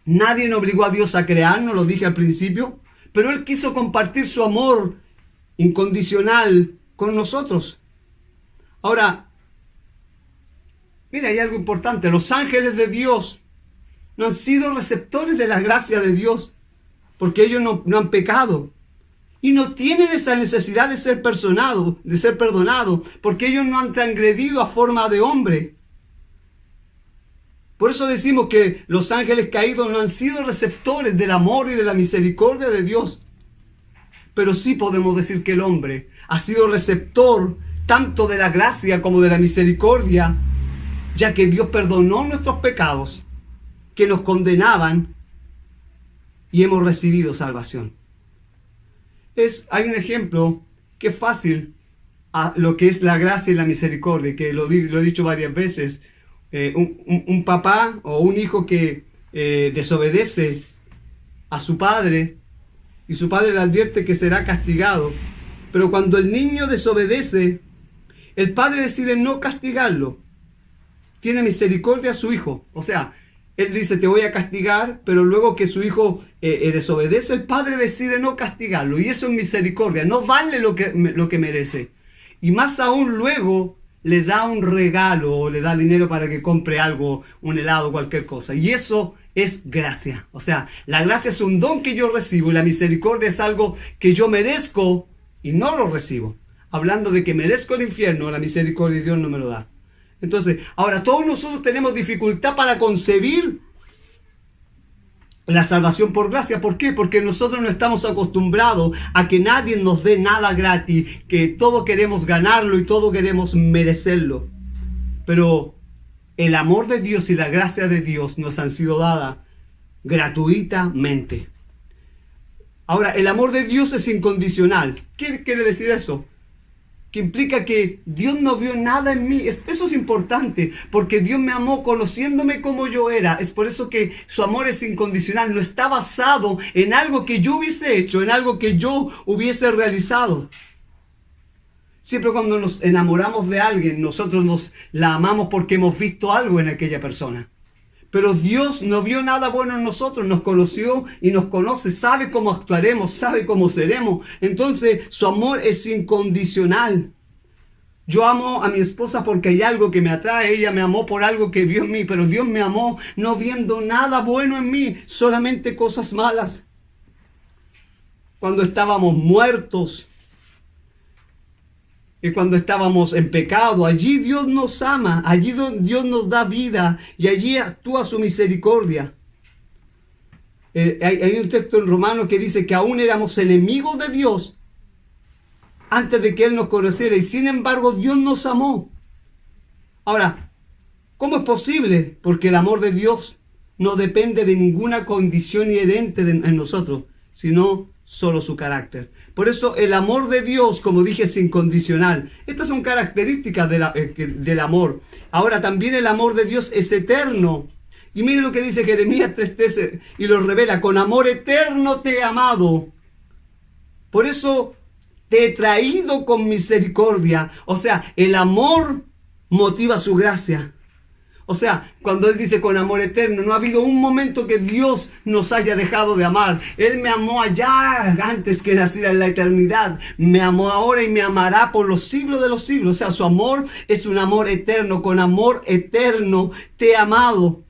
Nadie obligó a Dios a crearnos, lo dije al principio, pero Él quiso compartir su amor incondicional con nosotros. Ahora, mira, hay algo importante. Los ángeles de Dios no han sido receptores de la gracia de Dios porque ellos no han pecado. Y no tienen esa necesidad de ser perdonados, porque ellos no han transgredido a forma de hombre. Por eso decimos que los ángeles caídos no han sido receptores del amor y de la misericordia de Dios. Pero sí podemos decir que el hombre ha sido receptor tanto de la gracia como de la misericordia, ya que Dios perdonó nuestros pecados que nos condenaban y hemos recibido salvación. Hay un ejemplo que es fácil a lo que es la gracia y la misericordia, que lo he dicho varias veces. Un papá o un hijo que desobedece a su padre y su padre le advierte que será castigado, pero cuando el niño desobedece, el padre decide no castigarlo, tiene misericordia a su hijo. O sea, él dice, te voy a castigar, pero luego que su hijo desobedece, el padre decide no castigarlo. Y eso es misericordia, no darle lo que merece. Y más aún luego le da un regalo o le da dinero para que compre algo, un helado, cualquier cosa. Y eso es gracia. O sea, la gracia es un don que yo recibo y la misericordia es algo que yo merezco y no lo recibo. Hablando de que merezco el infierno, la misericordia de Dios no me lo da. Entonces, ahora todos nosotros tenemos dificultad para concebir la salvación por gracia. ¿Por qué? Porque nosotros no estamos acostumbrados a que nadie nos dé nada gratis, que todo queremos ganarlo y todo queremos merecerlo. Pero el amor de Dios y la gracia de Dios nos han sido dadas gratuitamente. Ahora, el amor de Dios es incondicional. ¿Qué quiere decir eso? Que implica que Dios no vio nada en mí. Eso es importante, porque Dios me amó conociéndome como yo era. Es por eso que su amor es incondicional. No está basado en algo que yo hubiese hecho, en algo que yo hubiese realizado. Siempre cuando nos enamoramos de alguien, nosotros la amamos porque hemos visto algo en aquella persona. Pero Dios no vio nada bueno en nosotros, nos conoció y nos conoce, sabe cómo actuaremos, sabe cómo seremos. Entonces su amor es incondicional. Yo amo a mi esposa porque hay algo que me atrae, ella me amó por algo que vio en mí, pero Dios me amó no viendo nada bueno en mí, solamente cosas malas. Cuando estábamos muertos y cuando estábamos en pecado, allí Dios nos ama, allí Dios nos da vida y allí actúa su misericordia. Hay un texto en Romanos que dice que aún éramos enemigos de Dios antes de que Él nos conociera y sin embargo Dios nos amó. Ahora, ¿cómo es posible? Porque el amor de Dios no depende de ninguna condición inherente en nosotros, sino solo su carácter. Por eso el amor de Dios, como dije, es incondicional. Estas son características del amor. Ahora también el amor de Dios es eterno. Y miren lo que dice Jeremías 3:13 y lo revela: con amor eterno te he amado. Por eso te he traído con misericordia. O sea, el amor motiva su gracia. O sea, cuando Él dice con amor eterno, no ha habido un momento que Dios nos haya dejado de amar. Él me amó allá antes que naciera en la eternidad. Me amó ahora y me amará por los siglos de los siglos. O sea, su amor es un amor eterno. Con amor eterno te he amado.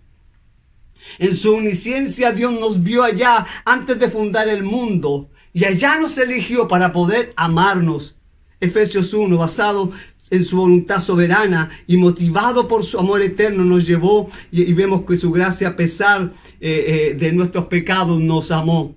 En su omnisciencia Dios nos vio allá antes de fundar el mundo. Y allá nos eligió para poder amarnos. Efesios 1, basado en su voluntad soberana y motivado por su amor eterno, nos llevó y vemos que su gracia, a pesar de nuestros pecados, nos amó.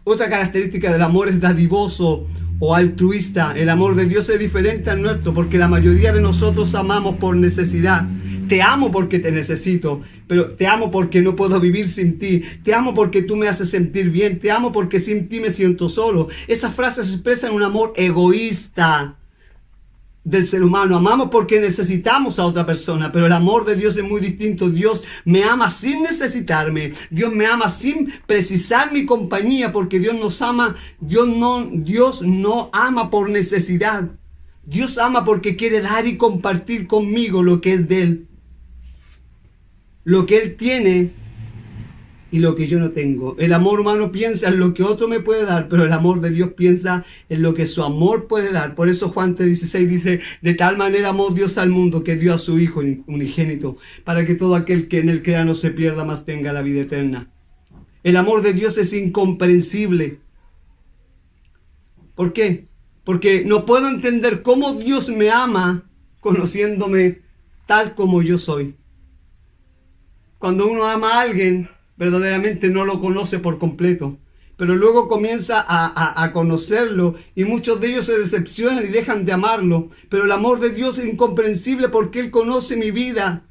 Otra característica del amor es dadivoso o altruista. El amor de Dios es diferente al nuestro porque la mayoría de nosotros amamos por necesidad. Te amo porque te necesito, pero te amo porque no puedo vivir sin ti. Te amo porque tú me haces sentir bien. Te amo porque sin ti me siento solo. Esas frases expresan un amor egoísta del ser humano. Amamos porque necesitamos a otra persona, pero el amor de Dios es muy distinto. Dios me ama sin necesitarme. Dios me ama sin precisar mi compañía, porque Dios nos ama. Dios no ama por necesidad. Dios ama porque quiere dar y compartir conmigo lo que es de Él. Lo que Él tiene y lo que yo no tengo. El amor humano piensa en lo que otro me puede dar, pero el amor de Dios piensa en lo que su amor puede dar. Por eso Juan 3:16 dice, de tal manera amó Dios al mundo que dio a su Hijo unigénito, para que todo aquel que en él crea no se pierda, mas tenga la vida eterna. El amor de Dios es incomprensible. ¿Por qué? Porque no puedo entender cómo Dios me ama conociéndome tal como yo soy. Cuando uno ama a alguien, verdaderamente no lo conoce por completo, pero luego comienza a conocerlo y muchos de ellos se decepcionan y dejan de amarlo. Pero el amor de Dios es incomprensible porque Él conoce mi vida.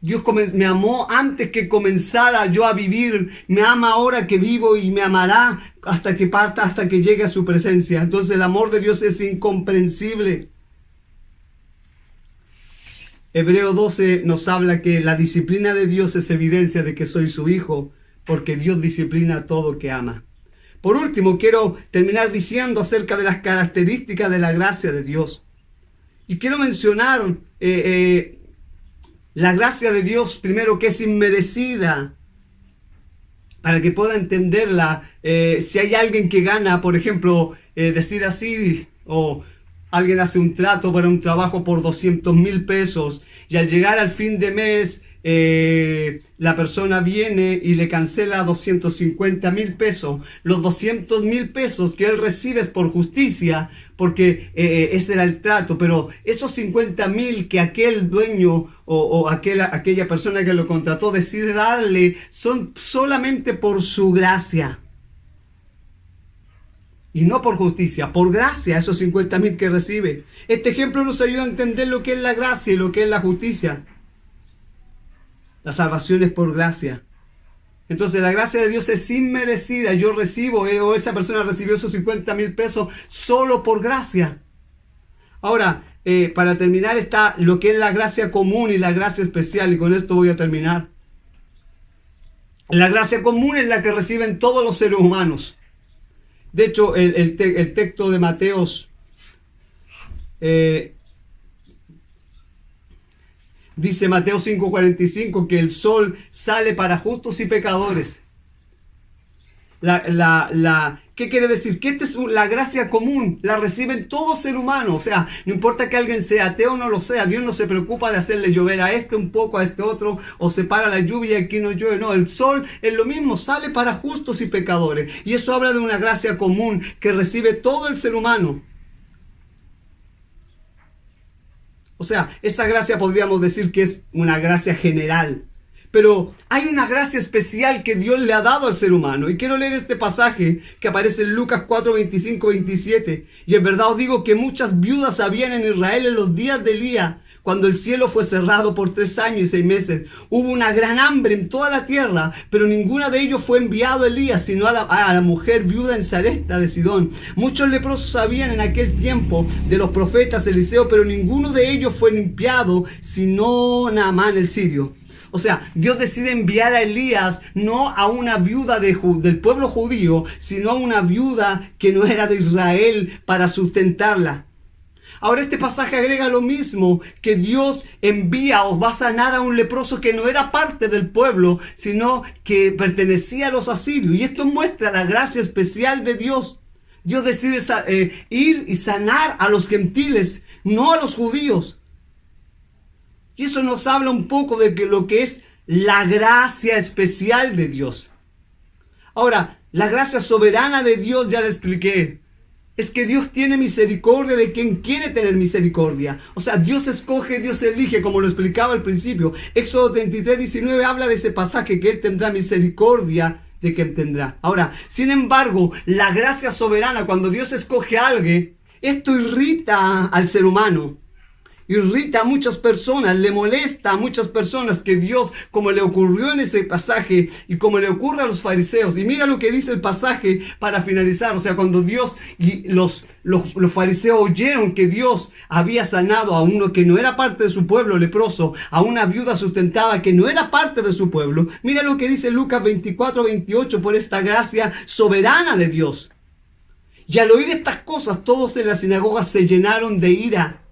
Dios me amó antes que comenzara yo a vivir, me ama ahora que vivo y me amará hasta que parta, hasta que llegue a su presencia. Entonces el amor de Dios es incomprensible. Hebreo 12 nos habla que la disciplina de Dios es evidencia de que soy su hijo, porque Dios disciplina a todo que ama. Por último, quiero terminar diciendo acerca de las características de la gracia de Dios. Y quiero mencionar la gracia de Dios, primero, que es inmerecida, para que pueda entenderla. Si hay alguien que gana, por ejemplo, decir así, o alguien hace un trato para un trabajo por 200,000 pesos y al llegar al fin de mes la persona viene y le cancela 250,000 pesos. Los 200,000 pesos que él recibe es por justicia, porque ese era el trato, pero esos 50,000 que aquel dueño o aquella persona que lo contrató decide darle son solamente por su gracia. Y no por justicia, por gracia, esos 50,000 que recibe. Este ejemplo nos ayuda a entender lo que es la gracia y lo que es la justicia. La salvación es por gracia. Entonces la gracia de Dios es inmerecida. Yo recibo, o esa persona recibió esos 50,000 pesos solo por gracia. Ahora, para terminar está lo que es la gracia común y la gracia especial. Y con esto voy a terminar. La gracia común es la que reciben todos los seres humanos. De hecho, el texto de Mateos dice Mateo 5:45 que el sol sale para justos y pecadores. ¿Qué quiere decir? Que esta es la gracia común, la reciben todo ser humano. O sea, no importa que alguien sea ateo o no lo sea, Dios no se preocupa de hacerle llover a este un poco, a este otro, o separa la lluvia y aquí no llueve. No, el sol es lo mismo, sale para justos y pecadores. Y eso habla de una gracia común que recibe todo el ser humano. O sea, esa gracia podríamos decir que es una gracia general. Pero hay una gracia especial que Dios le ha dado al ser humano. Y quiero leer este pasaje que aparece en Lucas 4:25-27. Y en verdad os digo que muchas viudas habían en Israel en los días de Elías, cuando el cielo fue cerrado por 3 años y 6 meses. Hubo una gran hambre en toda la tierra, pero ninguna de ellos fue enviado a Elías, sino a la mujer viuda en Sarepta de Sidón. Muchos leprosos habían en aquel tiempo de los profetas Eliseo, pero ninguno de ellos fue limpiado, sino Naamán el sirio. O sea, Dios decide enviar a Elías no a una viuda del pueblo judío, sino a una viuda que no era de Israel para sustentarla. Ahora este pasaje agrega lo mismo, que Dios envía o va a sanar a un leproso que no era parte del pueblo, sino que pertenecía a los asirios. Y esto muestra la gracia especial de Dios. Dios decide ir y sanar a los gentiles, no a los judíos. Y eso nos habla un poco de lo que es la gracia especial de Dios. Ahora, la gracia soberana de Dios ya la expliqué. Es que Dios tiene misericordia de quien quiere tener misericordia. O sea, Dios escoge, Dios elige, como lo explicaba al principio. Éxodo 33:19 habla de ese pasaje, que Él tendrá misericordia de quien tendrá. Ahora, sin embargo, la gracia soberana, cuando Dios escoge a alguien, esto irrita al ser humano. Irrita a muchas personas, le molesta a muchas personas que Dios, como le ocurrió en ese pasaje y como le ocurre a los fariseos. Y mira lo que dice el pasaje para finalizar. O sea, cuando Dios y los fariseos oyeron que Dios había sanado a uno que no era parte de su pueblo leproso, a una viuda sustentada que no era parte de su pueblo. Mira lo que dice Lucas 24:28, por esta gracia soberana de Dios. Y al oír estas cosas, todos en la sinagoga se llenaron de ira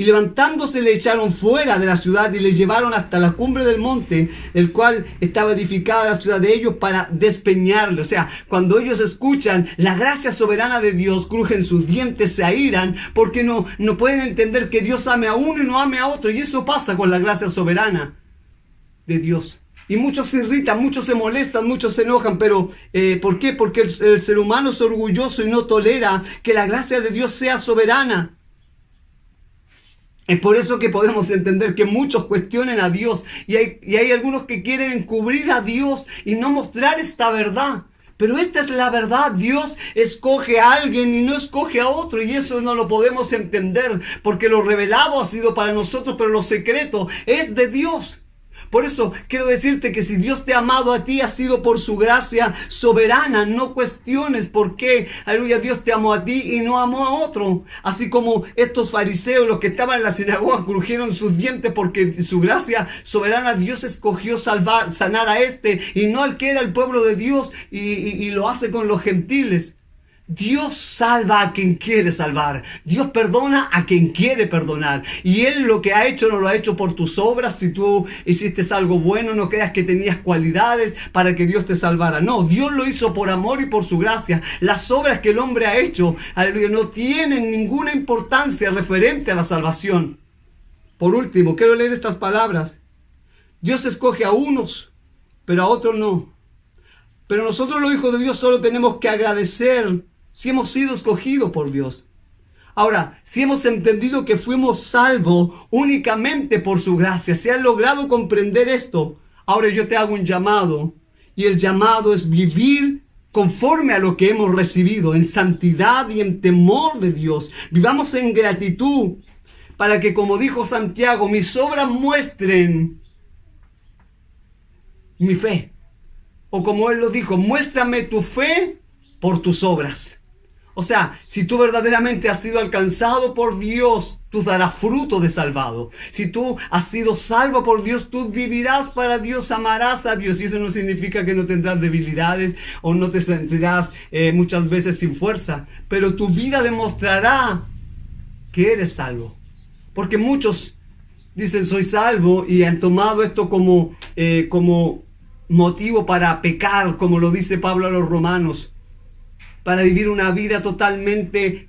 Y levantándose le echaron fuera de la ciudad y le llevaron hasta la cumbre del monte, el cual estaba edificada la ciudad de ellos, para despeñarle. O sea, cuando ellos escuchan la gracia soberana de Dios, crujen sus dientes, se airan, porque no pueden entender que Dios ame a uno y no ame a otro. Y eso pasa con la gracia soberana de Dios. Y muchos se irritan, muchos se molestan, muchos se enojan, pero ¿por qué? Porque el ser humano es orgulloso y no tolera que la gracia de Dios sea soberana. Es por eso que podemos entender que muchos cuestionen a Dios y hay algunos que quieren encubrir a Dios y no mostrar esta verdad. Pero esta es la verdad. Dios escoge a alguien y no escoge a otro, y eso no lo podemos entender porque lo revelado ha sido para nosotros, pero lo secreto es de Dios. Por eso quiero decirte que si Dios te ha amado a ti, ha sido por su gracia soberana. No cuestiones por qué, aleluya, Dios te amó a ti y no amó a otro. Así como estos fariseos, los que estaban en la sinagoga, crujieron sus dientes porque su gracia soberana, Dios escogió sanar a este y no al que era el pueblo de Dios, y lo hace con los gentiles. Dios salva a quien quiere salvar. Dios perdona a quien quiere perdonar. Y Él lo que ha hecho no lo ha hecho por tus obras. Si tú hiciste algo bueno, no creas que tenías cualidades para que Dios te salvara. No, Dios lo hizo por amor y por su gracia. Las obras que el hombre ha hecho, aleluya, no tienen ninguna importancia referente a la salvación. Por último, quiero leer estas palabras. Dios escoge a unos, pero a otros no. Pero nosotros los hijos de Dios solo tenemos que agradecer si hemos sido escogidos por Dios. Ahora, si hemos entendido que fuimos salvos únicamente por su gracia, si has logrado comprender esto, ahora yo te hago un llamado. Y el llamado es vivir conforme a lo que hemos recibido, en santidad y en temor de Dios. Vivamos en gratitud, para que, como dijo Santiago, mis obras muestren mi fe. O como él lo dijo, muéstrame tu fe por tus obras. O sea, si tú verdaderamente has sido alcanzado por Dios, tú darás fruto de salvado. Si tú has sido salvo por Dios, tú vivirás para Dios, amarás a Dios. Y eso no significa que no tendrás debilidades o no te sentirás muchas veces sin fuerza. Pero tu vida demostrará que eres salvo. Porque muchos dicen soy salvo y han tomado esto como motivo para pecar, como lo dice Pablo a los romanos, para vivir una vida totalmente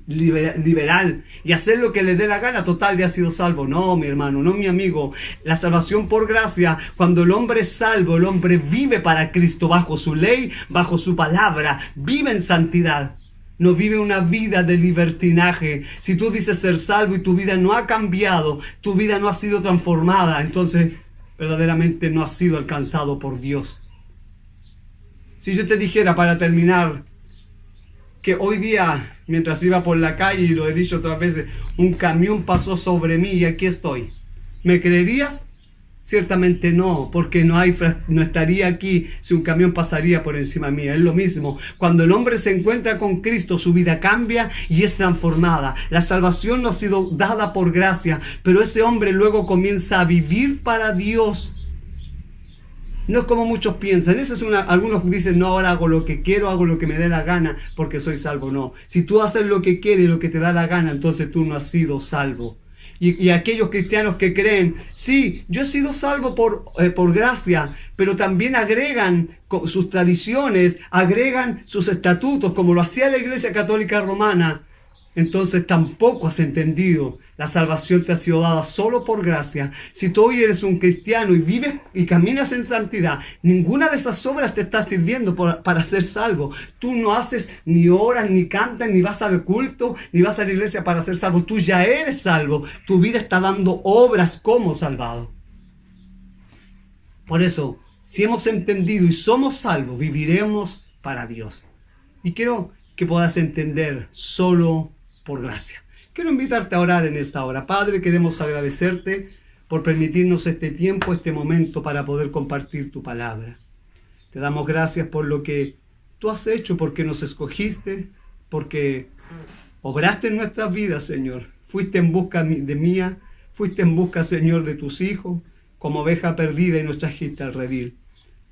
liberal y hacer lo que le dé la gana. Total, ya ha sido salvo. No, mi hermano, no, mi amigo. La salvación por gracia, cuando el hombre es salvo, el hombre vive para Cristo, bajo su ley, bajo su palabra, vive en santidad. No vive una vida de libertinaje. Si tú dices ser salvo y tu vida no ha cambiado, tu vida no ha sido transformada, entonces verdaderamente no has sido alcanzado por Dios. Si yo te dijera, para terminar, que hoy día, mientras iba por la calle, y lo he dicho otras veces, un camión pasó sobre mí y aquí estoy, ¿me creerías? Ciertamente no, porque no estaría aquí si un camión pasaría por encima mía. Es lo mismo. Cuando el hombre se encuentra con Cristo, su vida cambia y es transformada. La salvación no ha sido dada por gracia, pero ese hombre luego comienza a vivir para Dios. No es como muchos piensan. Algunos dicen, no, ahora hago lo que quiero, hago lo que me dé la gana porque soy salvo. No, si tú haces lo que quieres y lo que te da la gana, entonces tú no has sido salvo. Y aquellos cristianos que creen, sí, yo he sido salvo por gracia, pero también agregan sus tradiciones, agregan sus estatutos, como lo hacía la Iglesia Católica Romana, entonces tampoco has entendido. La salvación te ha sido dada solo por gracia. Si tú hoy eres un cristiano y vives y caminas en santidad, ninguna de esas obras te está sirviendo para ser salvo. Tú no haces ni oras, ni cantas, ni vas al culto, ni vas a la iglesia para ser salvo. Tú ya eres salvo. Tu vida está dando obras como salvado. Por eso, si hemos entendido y somos salvos, viviremos para Dios. Y quiero que puedas entender solo por gracia. Quiero invitarte a orar en esta hora. Padre, queremos agradecerte por permitirnos este tiempo, este momento para poder compartir tu palabra. Te damos gracias por lo que tú has hecho, porque nos escogiste, porque obraste en nuestras vidas, Señor. Fuiste en busca de mía, fuiste en busca, Señor, de tus hijos, como oveja perdida y nos trajiste al redil.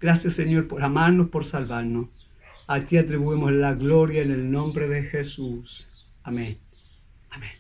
Gracias, Señor, por amarnos, por salvarnos. A ti atribuimos la gloria en el nombre de Jesús. Amén. Amén.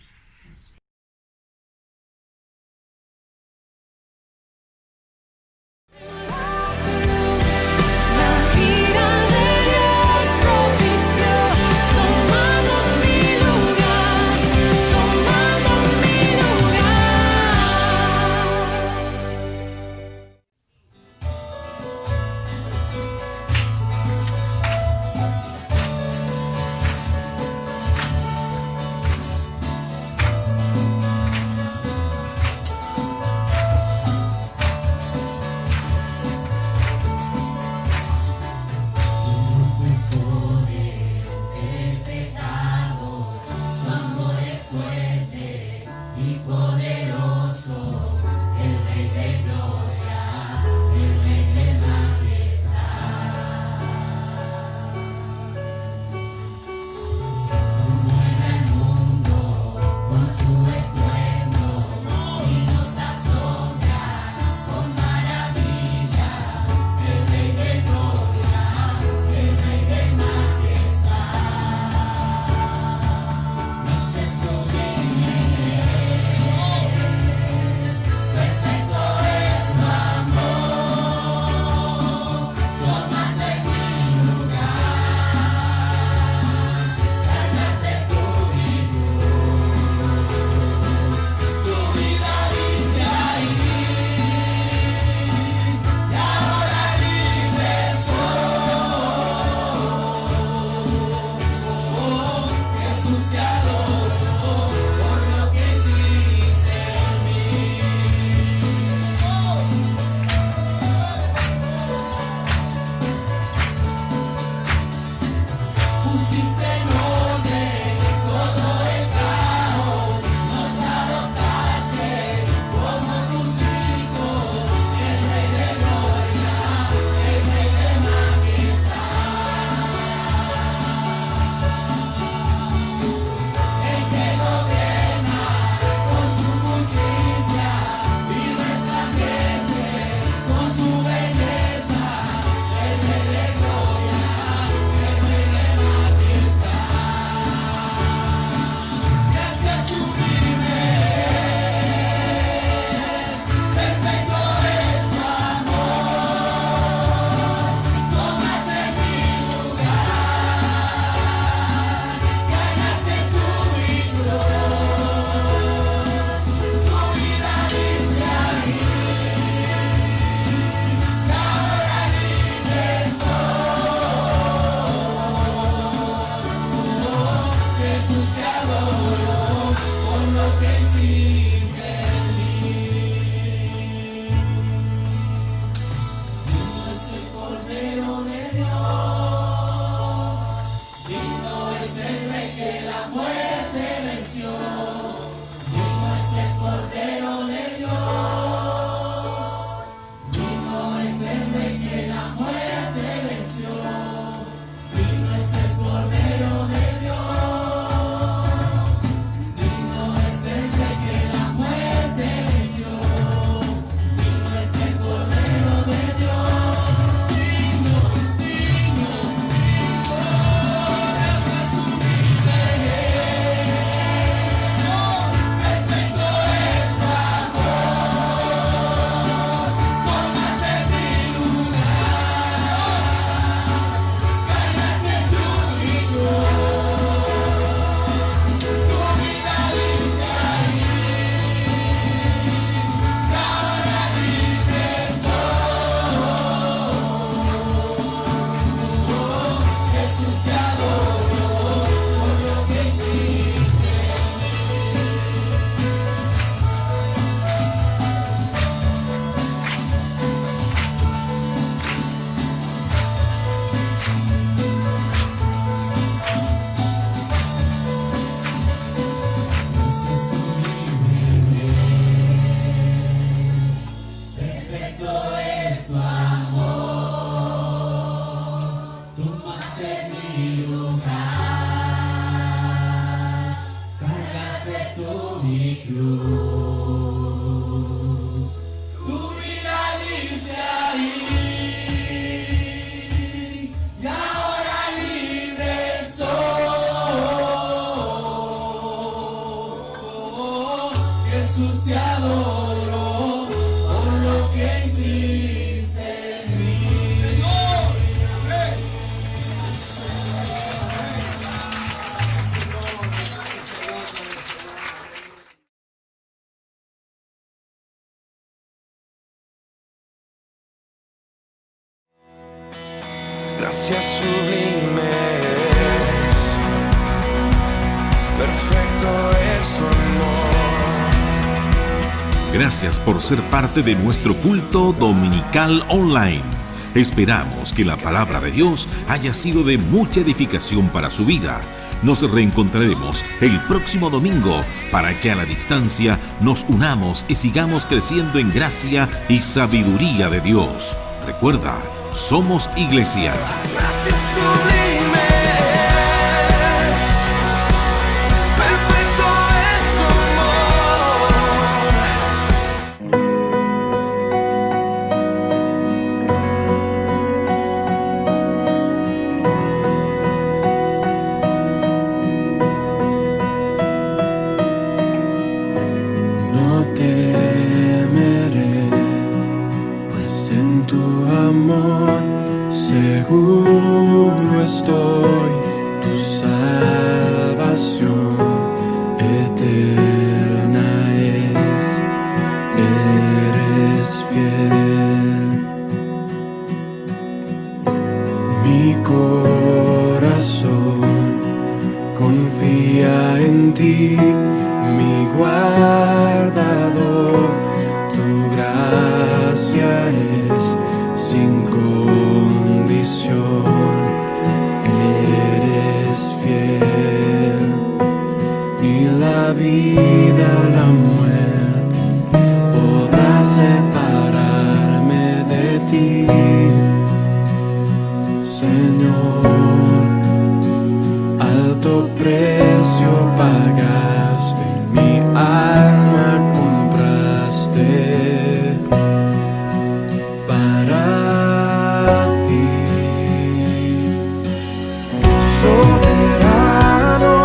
Gracias sublimes, perfecto es su amor. Gracias por ser parte de nuestro culto dominical online. Esperamos que la palabra de Dios haya sido de mucha edificación para su vida. Nos reencontraremos el próximo domingo para que a la distancia nos unamos y sigamos creciendo en gracia y sabiduría de Dios. Recuerda, somos iglesia. Gracias sublimes, perfecto es tu amor. No temeré, pues en tu amor seguro estoy. Tu salvación eterna es, eres fiel. Mi corazón confía en ti, mi guardador. Tu gracia es sin condición, eres fiel. Ni la vida, la muerte podrá separarme de ti, Señor. Alto precio pagaste, mi alma compraste para ti. Soberano,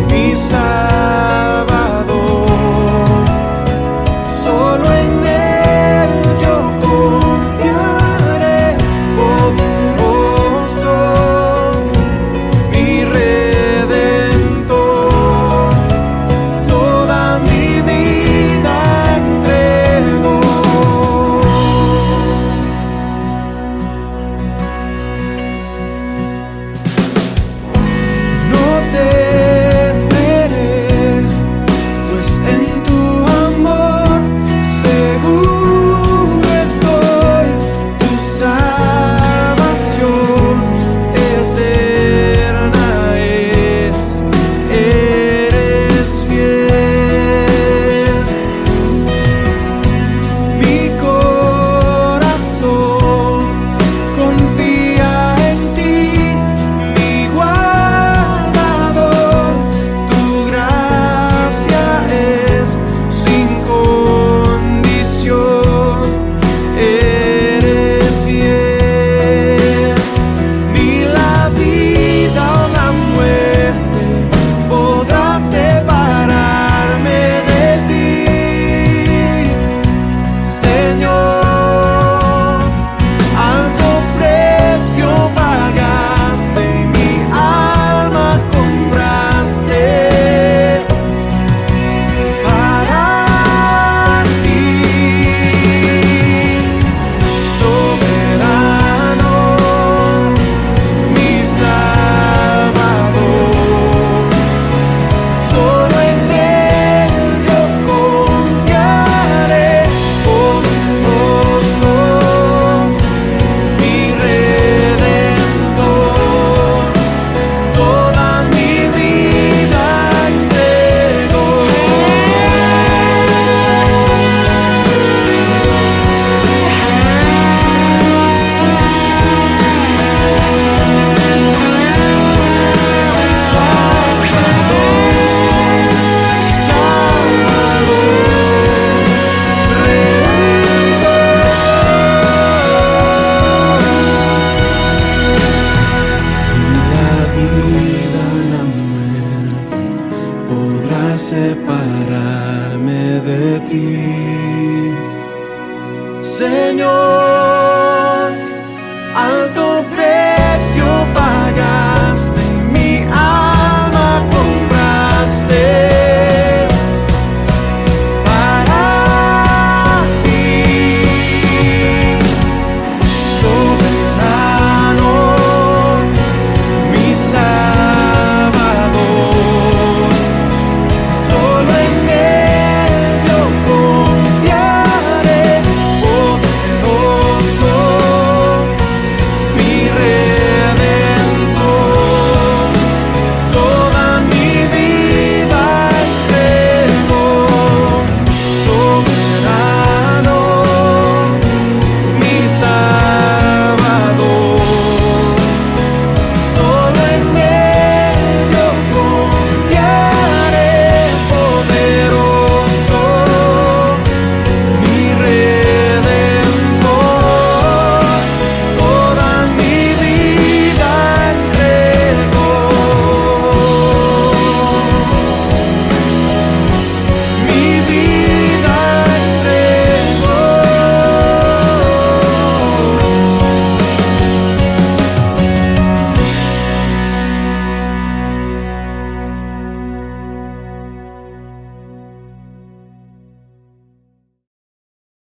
mi Salvador. separarme de ti. Señor, alto precio